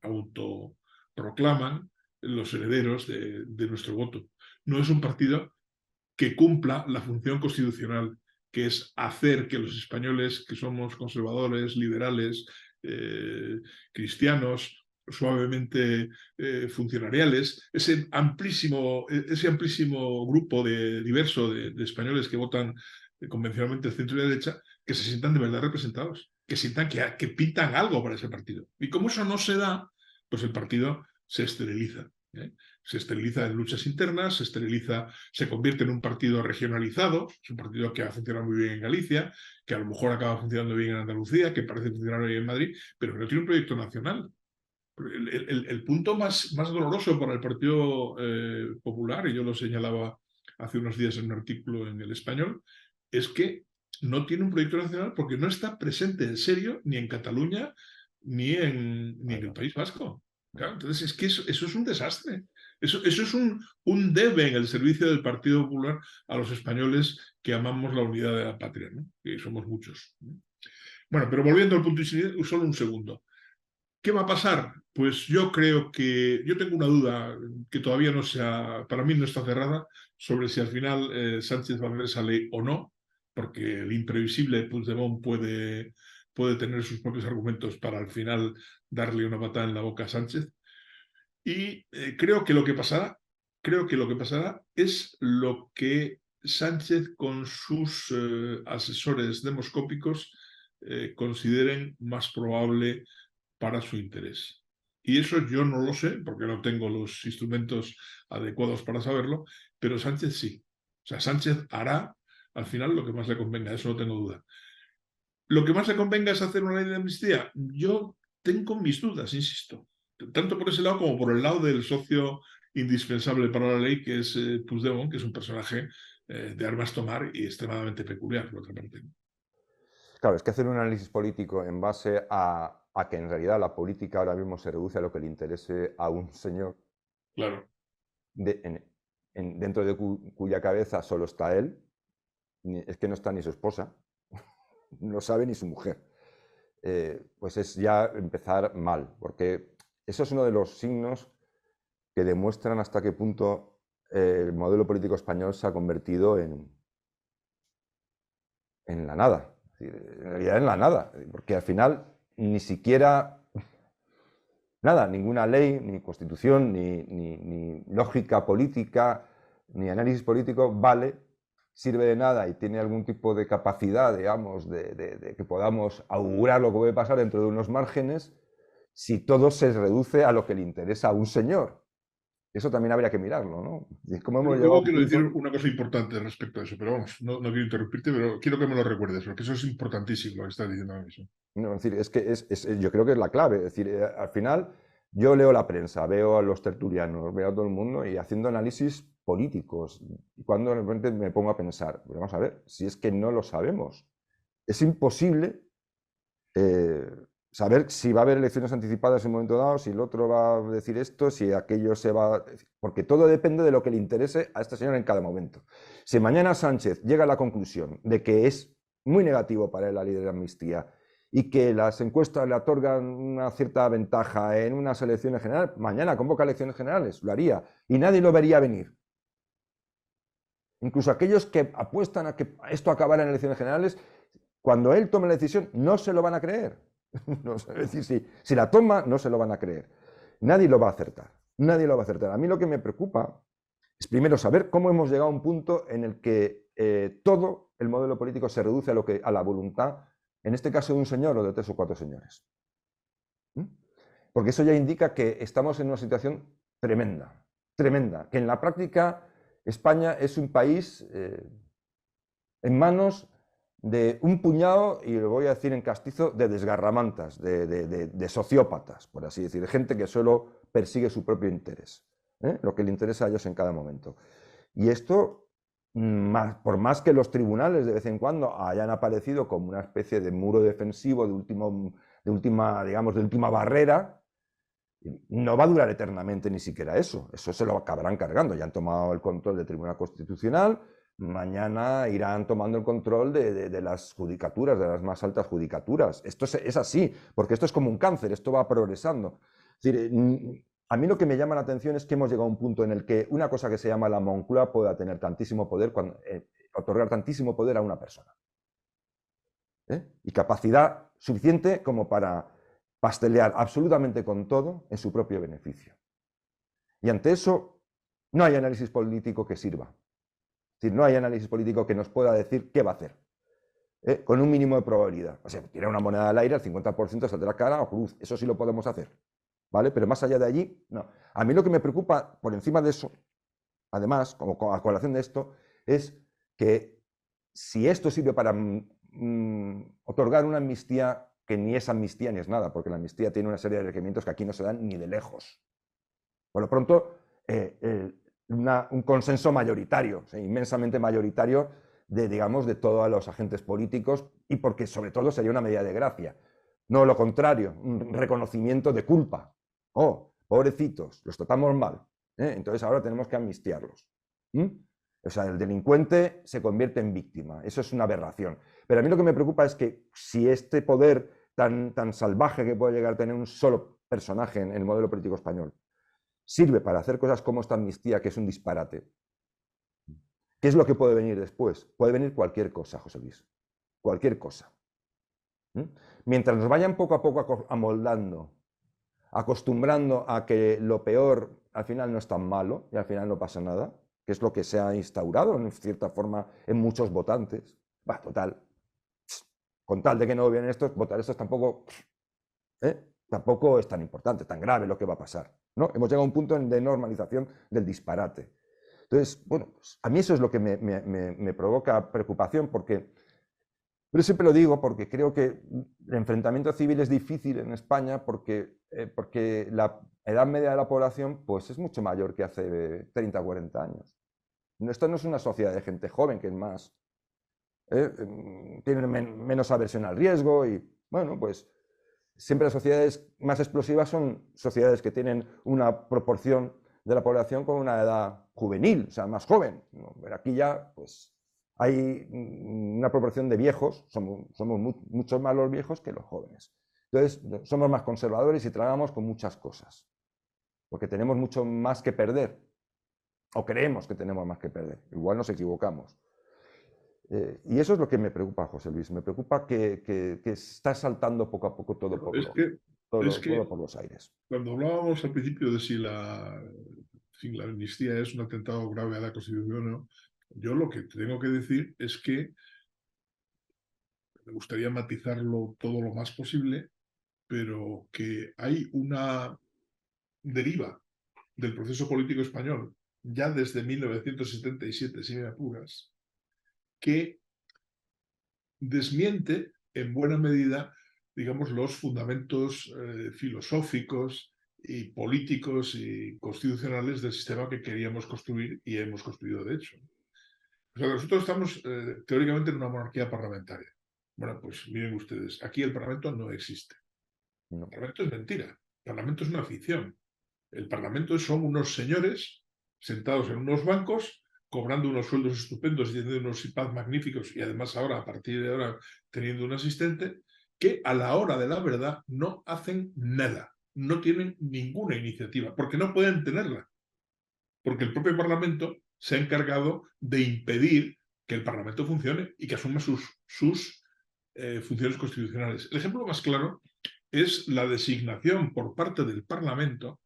autoproclaman los herederos de nuestro voto. No es un partido que cumpla la función constitucional, que es hacer que los españoles, que somos conservadores, liberales, cristianos, suavemente funcionariales, ese amplísimo grupo diverso de españoles que votan convencionalmente centro y derecha, que se sientan de verdad representados, que sientan que pintan algo para ese partido. Y como eso no se da, pues el partido se esteriliza. Se esteriliza en luchas internas, se convierte en un partido regionalizado, es un partido que ha funcionado muy bien en Galicia, que a lo mejor acaba funcionando bien en Andalucía, que parece funcionar bien en Madrid, pero no tiene un proyecto nacional. El punto más doloroso para el Partido Popular, y yo lo señalaba hace unos días en un artículo en El Español, es que no tiene un proyecto nacional porque no está presente en serio ni en Cataluña ni en el País Vasco. Claro, entonces es que eso es un desastre. Eso es un debe en el servicio del Partido Popular a los españoles que amamos la unidad de la patria, ¿no? Que somos muchos. Bueno, pero volviendo al punto inicial, solo un segundo. ¿Qué va a pasar? Pues yo creo que yo tengo una duda que todavía para mí no está cerrada, sobre si al final Sánchez va a ver esa ley o no, porque el imprevisible Puigdemont puede tener sus propios argumentos para al final darle una patada en la boca a Sánchez. Y creo que lo que pasará es lo que Sánchez con sus asesores demoscópicos consideren más probable para su interés. Y eso yo no lo sé, porque no tengo los instrumentos adecuados para saberlo, pero Sánchez sí. O sea, Sánchez hará al final lo que más le convenga, eso no tengo duda. ¿Lo que más le convenga es hacer una ley de amnistía? Yo tengo mis dudas, insisto. Tanto por ese lado como por el lado del socio indispensable para la ley, que es Puigdemont, que es un personaje de armas tomar y extremadamente peculiar, por otra parte. Claro, es que hacer un análisis político en base a que en realidad la política ahora mismo se reduce a lo que le interese a un señor, Claro. dentro de cuya cabeza solo está él, es que no está ni su esposa, no sabe ni su mujer. Pues es ya empezar mal, porque eso es uno de los signos que demuestran hasta qué punto el modelo político español se ha convertido en la nada. En realidad en la nada, porque al final ni siquiera nada, ninguna ley, ni constitución, ni lógica política, ni análisis político sirve de nada y tiene algún tipo de capacidad, digamos, de que podamos augurar lo que puede pasar dentro de unos márgenes, si todo se reduce a lo que le interesa a un señor. Eso también habría que mirarlo, ¿no? Luego quiero decir una cosa importante respecto a eso, pero vamos, no quiero interrumpirte, pero quiero que me lo recuerdes, porque eso es importantísimo lo que estás diciendo ahora mismo. No, es decir, es que yo creo que es la clave. Es decir, al final yo leo la prensa, veo a los tertulianos, veo a todo el mundo y haciendo análisis políticos. Y cuando de repente me pongo a pensar, pues vamos a ver, si es que no lo sabemos. Es imposible saber si va a haber elecciones anticipadas en un momento dado, si el otro va a decir esto, si aquello se va... Porque todo depende de lo que le interese a este señor en cada momento. Si mañana Sánchez llega a la conclusión de que es muy negativo para él la ley de la amnistía, y que las encuestas le otorgan una cierta ventaja en unas elecciones generales, mañana convoca elecciones generales, lo haría, y nadie lo vería venir. Incluso aquellos que apuestan a que esto acabará en elecciones generales, cuando él tome la decisión, no se lo van a creer. No, es decir, si la toma, no se lo van a creer. Nadie lo va a acertar. Nadie lo va a acertar. A mí lo que me preocupa es primero saber cómo hemos llegado a un punto en el que todo el modelo político se reduce a la voluntad, en este caso de un señor o de 3 o 4 señores. Porque eso ya indica que estamos en una situación tremenda, tremenda, que en la práctica España es un país en manos de un puñado, y lo voy a decir en castizo, de desgarramantas, de sociópatas, por así decir, de gente que solo persigue su propio interés, lo que le interesa a ellos en cada momento. Y esto, por más que los tribunales de vez en cuando hayan aparecido como una especie de muro defensivo de última barrera, no va a durar eternamente ni siquiera eso. Eso se lo acabarán cargando. Ya han tomado el control del Tribunal Constitucional, mañana irán tomando el control de las judicaturas, de las más altas judicaturas. Esto es así, porque esto es como un cáncer, esto va progresando. Es decir, a mí lo que me llama la atención es que hemos llegado a un punto en el que una cosa que se llama la Moncloa pueda tener tantísimo poder, otorgar tantísimo poder a una persona. Y capacidad suficiente como para pastelear absolutamente con todo en su propio beneficio. Y ante eso no hay análisis político que sirva. Es decir, no hay análisis político que nos pueda decir qué va a hacer, con un mínimo de probabilidad. O sea, tirar una moneda al aire, el 50% saldrá cara o cruz. Eso sí lo podemos hacer, ¿vale? Pero más allá de allí, no. A mí lo que me preocupa, por encima de eso, además, como a colación de esto, es que si esto sirve para otorgar una amnistía, que ni es amnistía ni es nada, porque la amnistía tiene una serie de requerimientos que aquí no se dan ni de lejos. Por lo pronto, un consenso mayoritario, o sea, inmensamente mayoritario de todos los agentes políticos, y porque sobre todo sería una medida de gracia. No lo contrario, un reconocimiento de culpa. Oh, pobrecitos, los tratamos mal, entonces ahora tenemos que amnistiarlos. O sea, el delincuente se convierte en víctima. Eso es una aberración. Pero a mí lo que me preocupa es que si este poder tan salvaje que puede llegar a tener un solo personaje en el modelo político español sirve para hacer cosas como esta amnistía, que es un disparate, ¿qué es lo que puede venir después? Puede venir cualquier cosa, José Luis. Cualquier cosa. Mientras nos vayan poco a poco amoldando, acostumbrando a que lo peor al final no es tan malo y al final no pasa nada, que es lo que se ha instaurado en cierta forma en muchos votantes. Total, con tal de que no vienen estos, votar estos tampoco es tan importante, tan grave lo que va a pasar, ¿no? Hemos llegado a un punto de normalización del disparate. Entonces, bueno, pues a mí eso es lo que me provoca preocupación, pero siempre lo digo porque creo que el enfrentamiento civil es difícil en España porque la edad media de la población pues, es mucho mayor que hace 30 o 40 años. Esto no es una sociedad de gente joven, que es más, tiene menos aversión al riesgo y, bueno, pues siempre las sociedades más explosivas son sociedades que tienen una proporción de la población con una edad juvenil, o sea, más joven. Pero aquí ya, pues, hay una proporción de viejos, somos muchos más los viejos que los jóvenes. Entonces, somos más conservadores y tragamos con muchas cosas, porque tenemos mucho más que perder, o creemos que tenemos más que perder. Igual nos equivocamos. Y eso es lo que me preocupa, José Luis. Me preocupa que está saltando poco a poco todo por los aires. Cuando hablábamos al principio de si la amnistía es un atentado grave a la Constitución, ¿no? Yo lo que tengo que decir es que me gustaría matizarlo todo lo más posible, pero que hay una deriva del proceso político español ya desde 1977, si me apuras, que desmiente en buena medida, digamos, los fundamentos filosóficos y políticos y constitucionales del sistema que queríamos construir y hemos construido, de hecho. O sea, nosotros estamos teóricamente en una monarquía parlamentaria. Bueno, pues miren ustedes, aquí el Parlamento no existe. El Parlamento es mentira. El Parlamento es una ficción. El Parlamento son unos señores sentados en unos bancos cobrando unos sueldos estupendos y teniendo unos IPAD magníficos y además ahora, a partir de ahora, teniendo un asistente, que a la hora de la verdad no hacen nada, no tienen ninguna iniciativa, porque no pueden tenerla, porque el propio Parlamento se ha encargado de impedir que el Parlamento funcione y que asuma sus funciones constitucionales. El ejemplo más claro es la designación por parte del Parlamento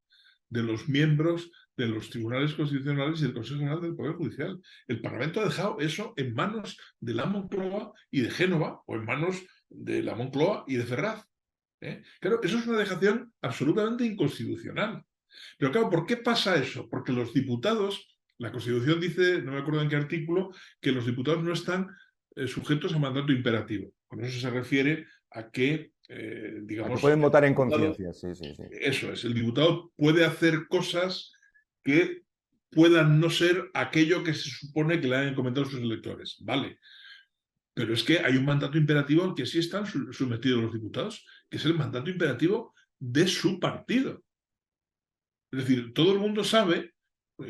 de los miembros de los tribunales constitucionales y del Consejo General del Poder Judicial. El Parlamento ha dejado eso en manos de la Moncloa y de Génova, o en manos de la Moncloa y de Ferraz. Claro, eso es una dejación absolutamente inconstitucional. Pero claro, ¿por qué pasa eso? Porque los diputados, la Constitución dice, no me acuerdo en qué artículo, que los diputados no están sujetos a mandato imperativo. Con eso se refiere a que, A que digamos, pueden votar en el diputado, conciencia, sí, sí, sí. eso es, el diputado puede hacer cosas que puedan no ser aquello que se supone que le han encomendado sus electores. Vale. Pero es que hay un mandato imperativo al que sí están sometidos los diputados, que es el mandato imperativo de su partido. Es decir, todo el mundo sabe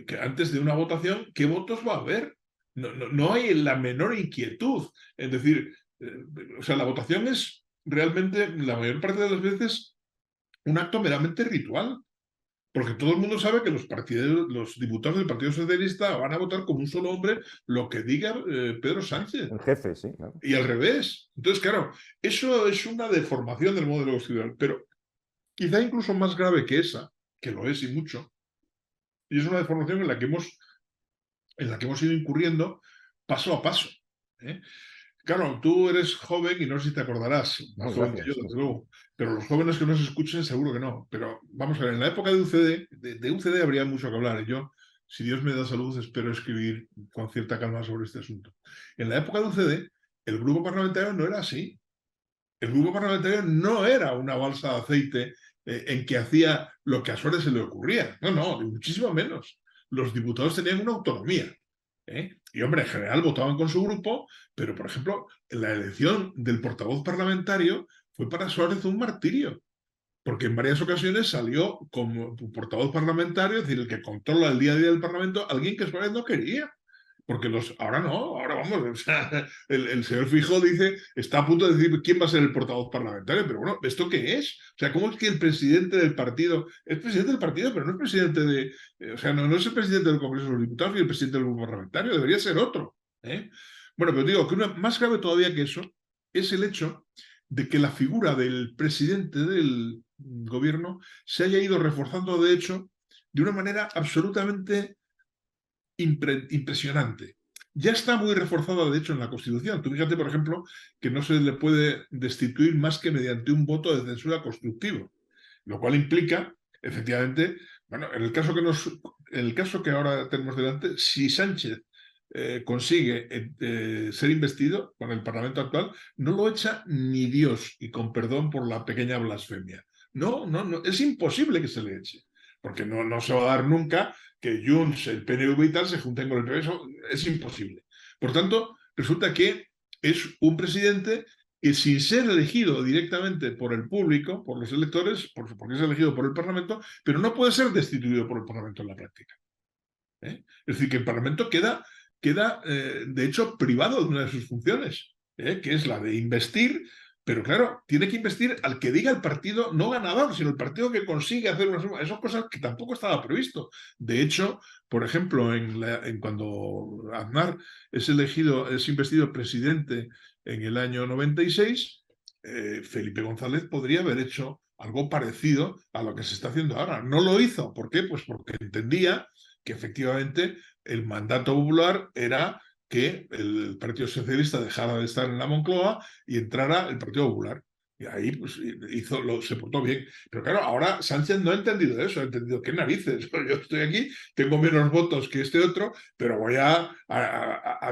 que antes de una votación, ¿qué votos va a haber? No hay la menor inquietud. Es decir, o sea, la votación es realmente, la mayor parte de las veces, un acto meramente ritual. Porque todo el mundo sabe que los diputados del Partido Socialista van a votar como un solo hombre lo que diga Pedro Sánchez. El jefe, sí, claro. Y al revés. Entonces, claro, eso es una deformación del modelo constitucional. Pero quizá incluso más grave que esa, que lo es y mucho, y es una deformación en la que hemos ido incurriendo paso a paso. ¿eh? Claro, tú eres joven y no sé si te acordarás, más joven que yo, Gracias. desde luego, pero los jóvenes que nos escuchen seguro que no. Pero vamos a ver, en la época de UCD, de UCD habría mucho que hablar. Y yo, si Dios me da salud, espero escribir con cierta calma sobre este asunto. En la época de UCD, el grupo parlamentario no era así. El grupo parlamentario no era una balsa de aceite en que hacía lo que a Suárez se le ocurría. No, ni muchísimo menos. Los diputados tenían una autonomía. Y, hombre, en general votaban con su grupo, pero, por ejemplo, la elección del portavoz parlamentario fue para Suárez un martirio, porque en varias ocasiones salió como portavoz parlamentario, es decir, el que controla el día a día del Parlamento, alguien que Suárez no quería. Porque ahora no, ahora vamos, o sea, el señor Feijóo dice, está a punto de decir quién va a ser el portavoz parlamentario, pero bueno, ¿esto qué es? O sea, ¿cómo es que el presidente del partido es presidente del partido, pero no es presidente o sea, no es el presidente del Congreso de los Diputados ni el presidente del grupo parlamentario, debería ser otro? Bueno, pero digo que más grave todavía que eso es el hecho de que la figura del presidente del gobierno se haya ido reforzando, de hecho, de una manera absolutamente impresionante. Ya está muy reforzada, de hecho, en la Constitución. Tú fíjate, por ejemplo, que no se le puede destituir más que mediante un voto de censura constructivo, lo cual implica, efectivamente, bueno, en el caso que ahora tenemos delante, si Sánchez consigue ser investido con el Parlamento actual, no lo echa ni Dios, y con perdón por la pequeña blasfemia. No, es imposible que se le eche, porque no se va a dar nunca que Junts, el PNV y tal se junten con el PP, eso es imposible. Por tanto, resulta que es un presidente que, sin ser elegido directamente por el público, por los electores, porque es elegido por el Parlamento, pero no puede ser destituido por el Parlamento en la práctica. Es decir, que el Parlamento queda de hecho, privado de una de sus funciones, que es la de investir. Pero claro, tiene que investir al que diga el partido no ganador, sino el partido que consigue hacer una suma. Esas cosas que tampoco estaba previsto. De hecho, por ejemplo, cuando Aznar es investido presidente en el año 96, Felipe González podría haber hecho algo parecido a lo que se está haciendo ahora. No lo hizo. ¿Por qué? Pues porque entendía que efectivamente el mandato popular era que el Partido Socialista dejara de estar en la Moncloa y entrara el Partido Popular. Y ahí pues, se portó bien. Pero claro, ahora Sánchez no ha entendido eso, ha entendido qué narices. Yo estoy aquí, tengo menos votos que este otro, pero voy a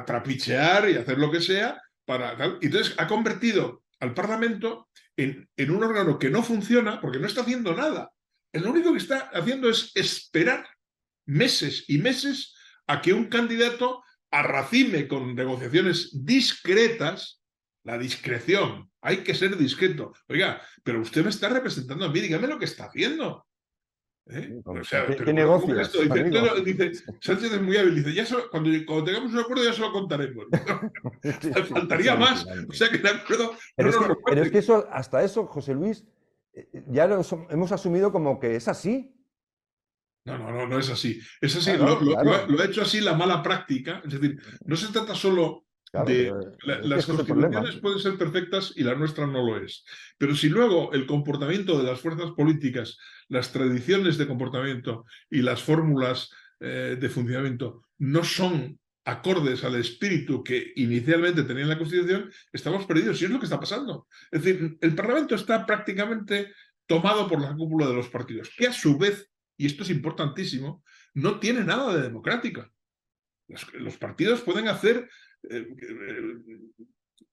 trapichear y hacer lo que sea para tal. Y entonces ha convertido al Parlamento en un órgano que no funciona porque no está haciendo nada. Lo único que está haciendo es esperar meses y meses a que un candidato arracime con negociaciones discretas. La discreción, hay que ser discreto. Oiga, pero usted me está representando a mí, dígame lo que está haciendo. O sea, ¿Qué, pero qué ¿cómo es esto? negocias, Dice, amigo? dice, Sánchez es muy hábil, dice, cuando tengamos un acuerdo ya se lo contaremos. Es Faltaría más. O alucinante. sea que el acuerdo no nos lo Pero es que cuenten. eso, hasta eso, José Luis, ya hemos asumido como que es así. No es así. Es así, Claro, claro, lo ha hecho así la mala práctica. Es decir, no se trata solo claro, de... pero es que las ese es el problema. constituciones pueden ser perfectas y la nuestra no lo es. Pero si luego el comportamiento de las fuerzas políticas, las tradiciones de comportamiento y las fórmulas de funcionamiento no son acordes al espíritu que inicialmente tenía la Constitución, estamos perdidos. Y es lo que está pasando. Es decir, el Parlamento está prácticamente tomado por la cúpula de los partidos, que a su vez, y esto es importantísimo, no tiene nada de democrática. Los partidos pueden hacer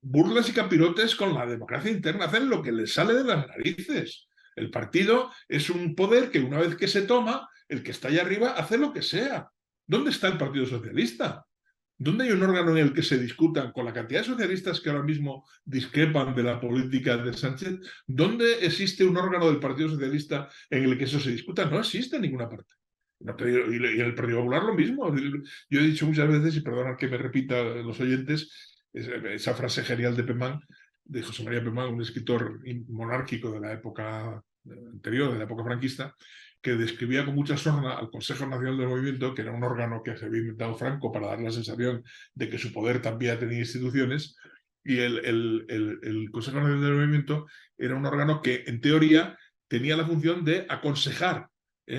burlas y capirotes con la democracia interna, hacen lo que les sale de las narices. El partido es un poder que una vez que se toma, el que está allá arriba hace lo que sea. ¿Dónde está el Partido Socialista? ¿Dónde hay un órgano en el que se discutan, con la cantidad de socialistas que ahora mismo discrepan de la política de Sánchez, dónde existe un órgano del Partido Socialista en el que eso se discuta? No existe en ninguna parte. Y el Partido Popular lo mismo. Yo he dicho muchas veces, y perdonad que me repita los oyentes, esa frase genial de Pemán, de José María Pemán, un escritor monárquico de la época anterior, de la época franquista, que describía con mucha sorna al Consejo Nacional del Movimiento, que era un órgano que se había inventado Franco para dar la sensación de que su poder también tenía instituciones, y el Consejo Nacional del Movimiento era un órgano que, en teoría, tenía la función de aconsejar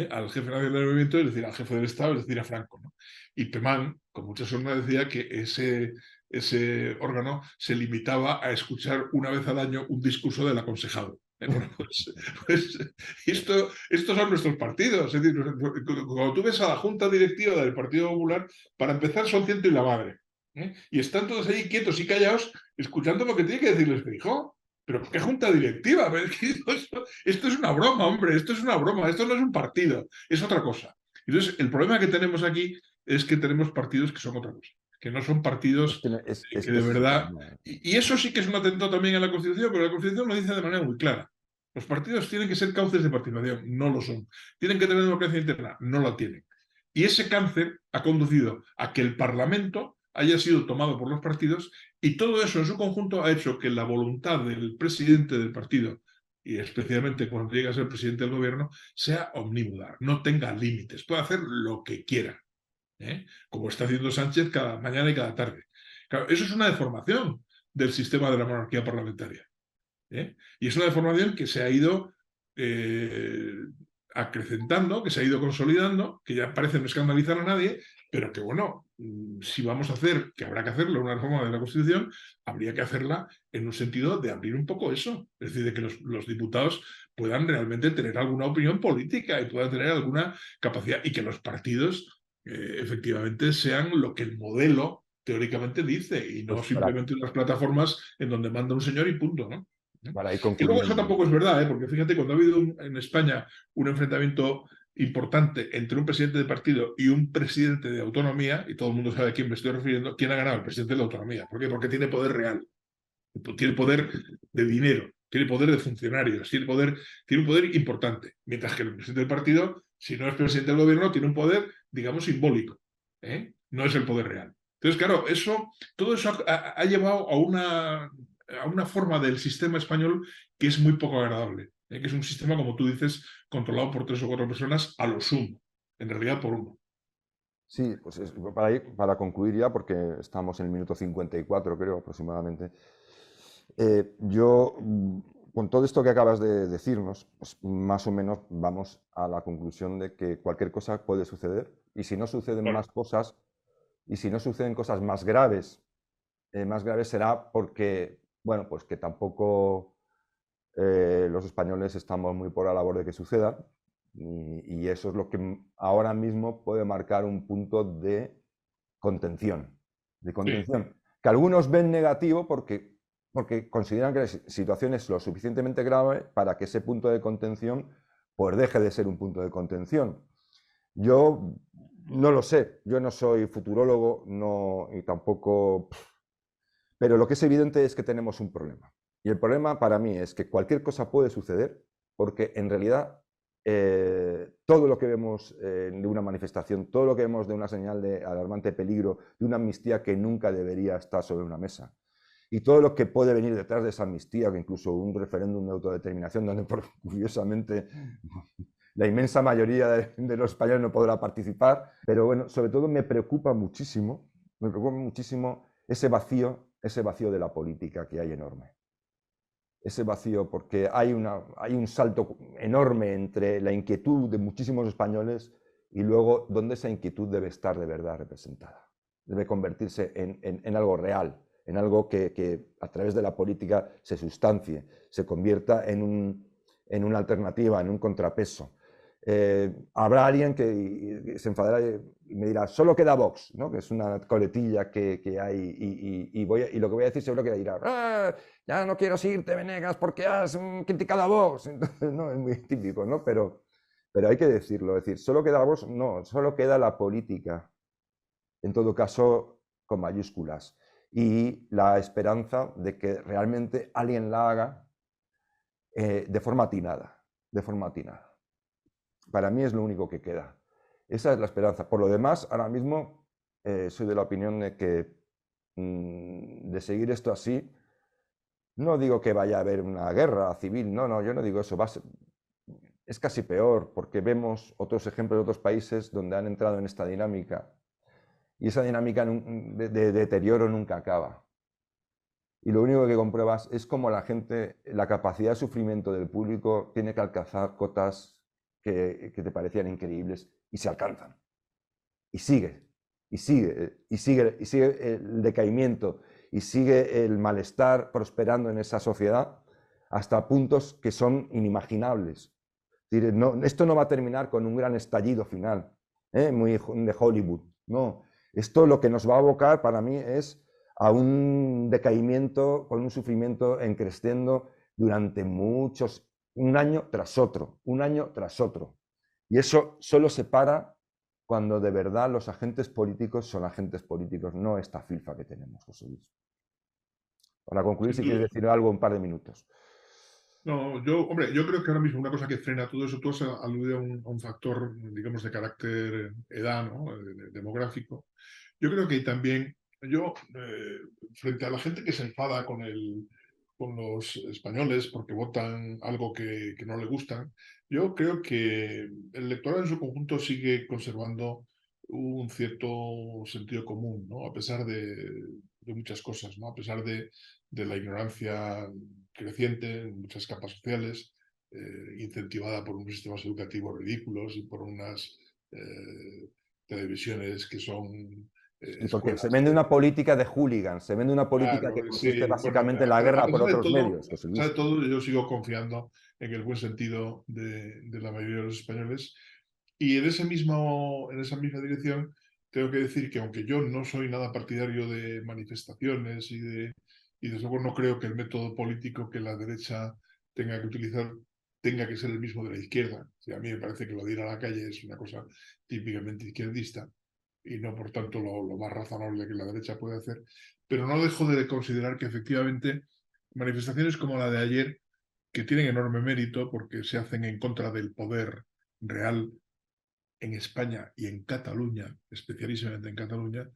al jefe nacional del movimiento, es decir, al jefe del Estado, es decir, a Franco, ¿no? Y Pemán, con mucha sorna, decía que ese órgano se limitaba a escuchar una vez al año un discurso del aconsejado. Bueno, pues estos son nuestros partidos. Es decir, cuando tú ves a la junta directiva del Partido Popular, para empezar son ciento y la madre. Y están todos ahí quietos y callados, escuchando lo que tiene que decirles Feijóo. Pero ¿qué junta directiva? Esto es una broma, hombre, esto es una broma, esto no es un partido, es otra cosa. Entonces, el problema que tenemos aquí es que tenemos partidos que son otra cosa, que no son partidos Es que que de ese es el verdad... problema. Y eso sí que es un atentado también a la Constitución, pero la Constitución lo dice de manera muy clara. Los partidos tienen que ser cauces de participación, no lo son. Tienen que tener democracia interna, no la tienen. Y ese cáncer ha conducido a que el Parlamento haya sido tomado por los partidos y todo eso en su conjunto ha hecho que la voluntad del presidente del partido, y especialmente cuando llega a ser presidente del gobierno, sea omnímoda, no tenga límites, puede hacer lo que quiera, como está haciendo Sánchez cada mañana y cada tarde. Claro, eso es una deformación del sistema de la monarquía parlamentaria. Y es una deformación que se ha ido eh, acrecentando, que se ha ido consolidando, que ya parece no escandalizar a nadie, pero que bueno, si vamos a hacer, que habrá que hacerlo, una reforma de la Constitución, habría que hacerla en un sentido de abrir un poco eso, es decir, de que los diputados puedan realmente tener alguna opinión política y puedan tener alguna capacidad y que los partidos efectivamente sean lo que el modelo teóricamente dice y no Pues para, simplemente unas plataformas en donde manda un señor y punto, ¿no? para ir Y luego eso concluyendo. tampoco es verdad, porque fíjate, cuando ha habido en España un enfrentamiento importante entre un presidente de partido y un presidente de autonomía, y todo el mundo sabe a quién me estoy refiriendo, ¿quién ha ganado? El presidente de la autonomía. ¿Por qué? Porque tiene poder real, tiene poder de dinero, tiene poder de funcionarios, tiene un poder importante. Mientras que el presidente del partido, si no es presidente del gobierno, tiene un poder, digamos, simbólico. No es el poder real. Entonces, claro, todo eso ha llevado a una forma del sistema español que es muy poco agradable, que es un sistema, como tú dices, controlado por 3 o 4 personas a lo sumo, en realidad por uno. Sí, pues para concluir ya, porque estamos en el minuto 54, creo, aproximadamente. Yo, con todo esto que acabas de decirnos, pues más o menos vamos a la conclusión de que cualquier cosa puede suceder, y si no suceden Claro. más cosas, y si no suceden cosas más graves será porque, bueno, pues que tampoco los españoles estamos muy por la labor de que suceda, y eso es lo que ahora mismo puede marcar un punto de contención, Sí, que algunos ven negativo porque consideran que la situación es lo suficientemente grave para que ese punto de contención pues deje de ser un punto de contención. Yo no lo sé, yo no soy futurólogo, no, y tampoco, pero lo que es evidente es que tenemos un problema. Y el problema para mí es que cualquier cosa puede suceder porque en realidad todo lo que vemos de una manifestación, todo lo que vemos de una señal de alarmante peligro, de una amnistía que nunca debería estar sobre una mesa. Y todo lo que puede venir detrás de esa amnistía, que incluso un referéndum de autodeterminación, donde curiosamente la inmensa mayoría de los españoles no podrá participar, pero bueno, sobre todo me preocupa muchísimo ese vacío de la política que hay enorme. Ese vacío, porque hay un salto enorme entre la inquietud de muchísimos españoles y luego donde esa inquietud debe estar de verdad representada. Debe convertirse en algo real, en algo que a través de la política se sustancie, se convierta en una alternativa, en un contrapeso. Habrá alguien que se enfadará y me dirá, solo queda Vox, ¿no? Que es una coletilla que hay, y lo que voy a decir seguro que dirá, ¡ah! Ya no quiero seguirte, Venegas, porque has criticado a Vox. Entonces, no, es muy típico, ¿no? Pero hay que decirlo, es decir, solo queda Vox, no, solo queda la política, en todo caso, con mayúsculas, y la esperanza de que realmente alguien la haga de forma atinada, Para mí es lo único que queda. Esa es la esperanza. Por lo demás, ahora mismo soy de la opinión de que de seguir esto así, no digo que vaya a haber una guerra civil, no, yo no digo eso. Es casi peor, porque vemos otros ejemplos de otros países donde han entrado en esta dinámica, y esa dinámica de deterioro nunca acaba. Y lo único que compruebas es cómo la gente, la capacidad de sufrimiento del público tiene que alcanzar cotas que te parecían increíbles y se alcanzan. Y sigue el decaimiento y sigue el malestar prosperando en esa sociedad hasta puntos que son inimaginables. Es decir, esto no va a terminar con un gran estallido final, muy de Hollywood. No, esto lo que nos va a abocar para mí es a un decaimiento con un sufrimiento creciendo durante un año tras otro. Y eso solo se para cuando de verdad los agentes políticos son agentes políticos, no esta filfa que tenemos, José Luis. Para concluir, si quieres decir algo, un par de minutos. No, yo creo que ahora mismo una cosa que frena todo eso, tú has aludido a un factor, digamos, de carácter edad, ¿no? Demográfico. Yo creo que también, frente a la gente que se enfada con los españoles porque votan algo que no le gustan, yo creo que el electorado en su conjunto sigue conservando un cierto sentido común, ¿no? A pesar de muchas cosas, ¿no? A pesar de la ignorancia creciente en muchas capas sociales, incentivada por unos sistemas educativos ridículos y por unas televisiones que son porque escuelas. se vende una política de hooligans, se vende una política que consiste básicamente en la guerra por otros medios. A pesar de todo, yo sigo confiando en el buen sentido de la mayoría de los españoles. Y en esa misma dirección, tengo que decir que aunque yo no soy nada partidario de manifestaciones y desde luego no creo que el método político que la derecha tenga que utilizar tenga que ser el mismo de la izquierda. O sea, a mí me parece que lo de ir a la calle es una cosa típicamente izquierdista y no, por tanto, lo más razonable que la derecha puede hacer. Pero no dejo de considerar que efectivamente manifestaciones como la de ayer, que tienen enorme mérito porque se hacen en contra del poder real en España y en Cataluña, especialísimamente en Cataluña,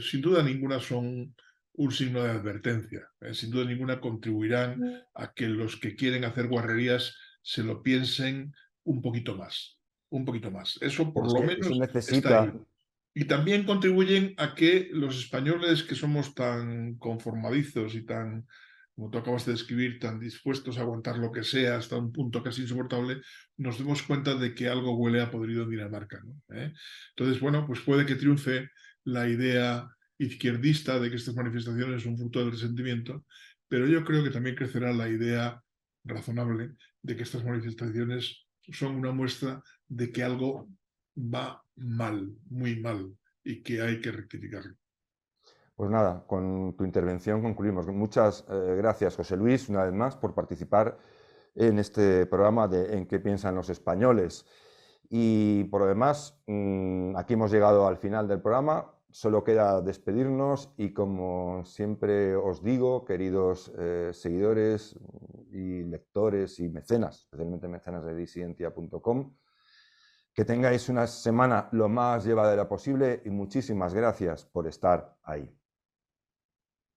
sin duda ninguna son un signo de advertencia. Sin duda ninguna contribuirán a que los que quieren hacer guarrerías se lo piensen un poquito más. Un poquito más. Eso por lo menos está ahí. Y también contribuyen a que los españoles, que somos tan conformadizos y tan, como tú acabas de describir, tan dispuestos a aguantar lo que sea hasta un punto casi insoportable, nos demos cuenta de que algo huele a podrido en Dinamarca, ¿no? Entonces, bueno, pues puede que triunfe la idea izquierdista de que estas manifestaciones son fruto del resentimiento, pero yo creo que también crecerá la idea razonable de que estas manifestaciones son una muestra de que algo va mal, muy mal, y que hay que rectificarlo. Pues nada, con tu intervención concluimos. Muchas gracias, José Luis, una vez más, por participar en este programa de En qué piensan los españoles. Y por lo demás, aquí hemos llegado al final del programa. solo queda despedirnos y, como siempre os digo, queridos seguidores y lectores y mecenas, especialmente mecenas de disidentia.com, que tengáis una semana lo más llevadera posible y muchísimas gracias por estar ahí.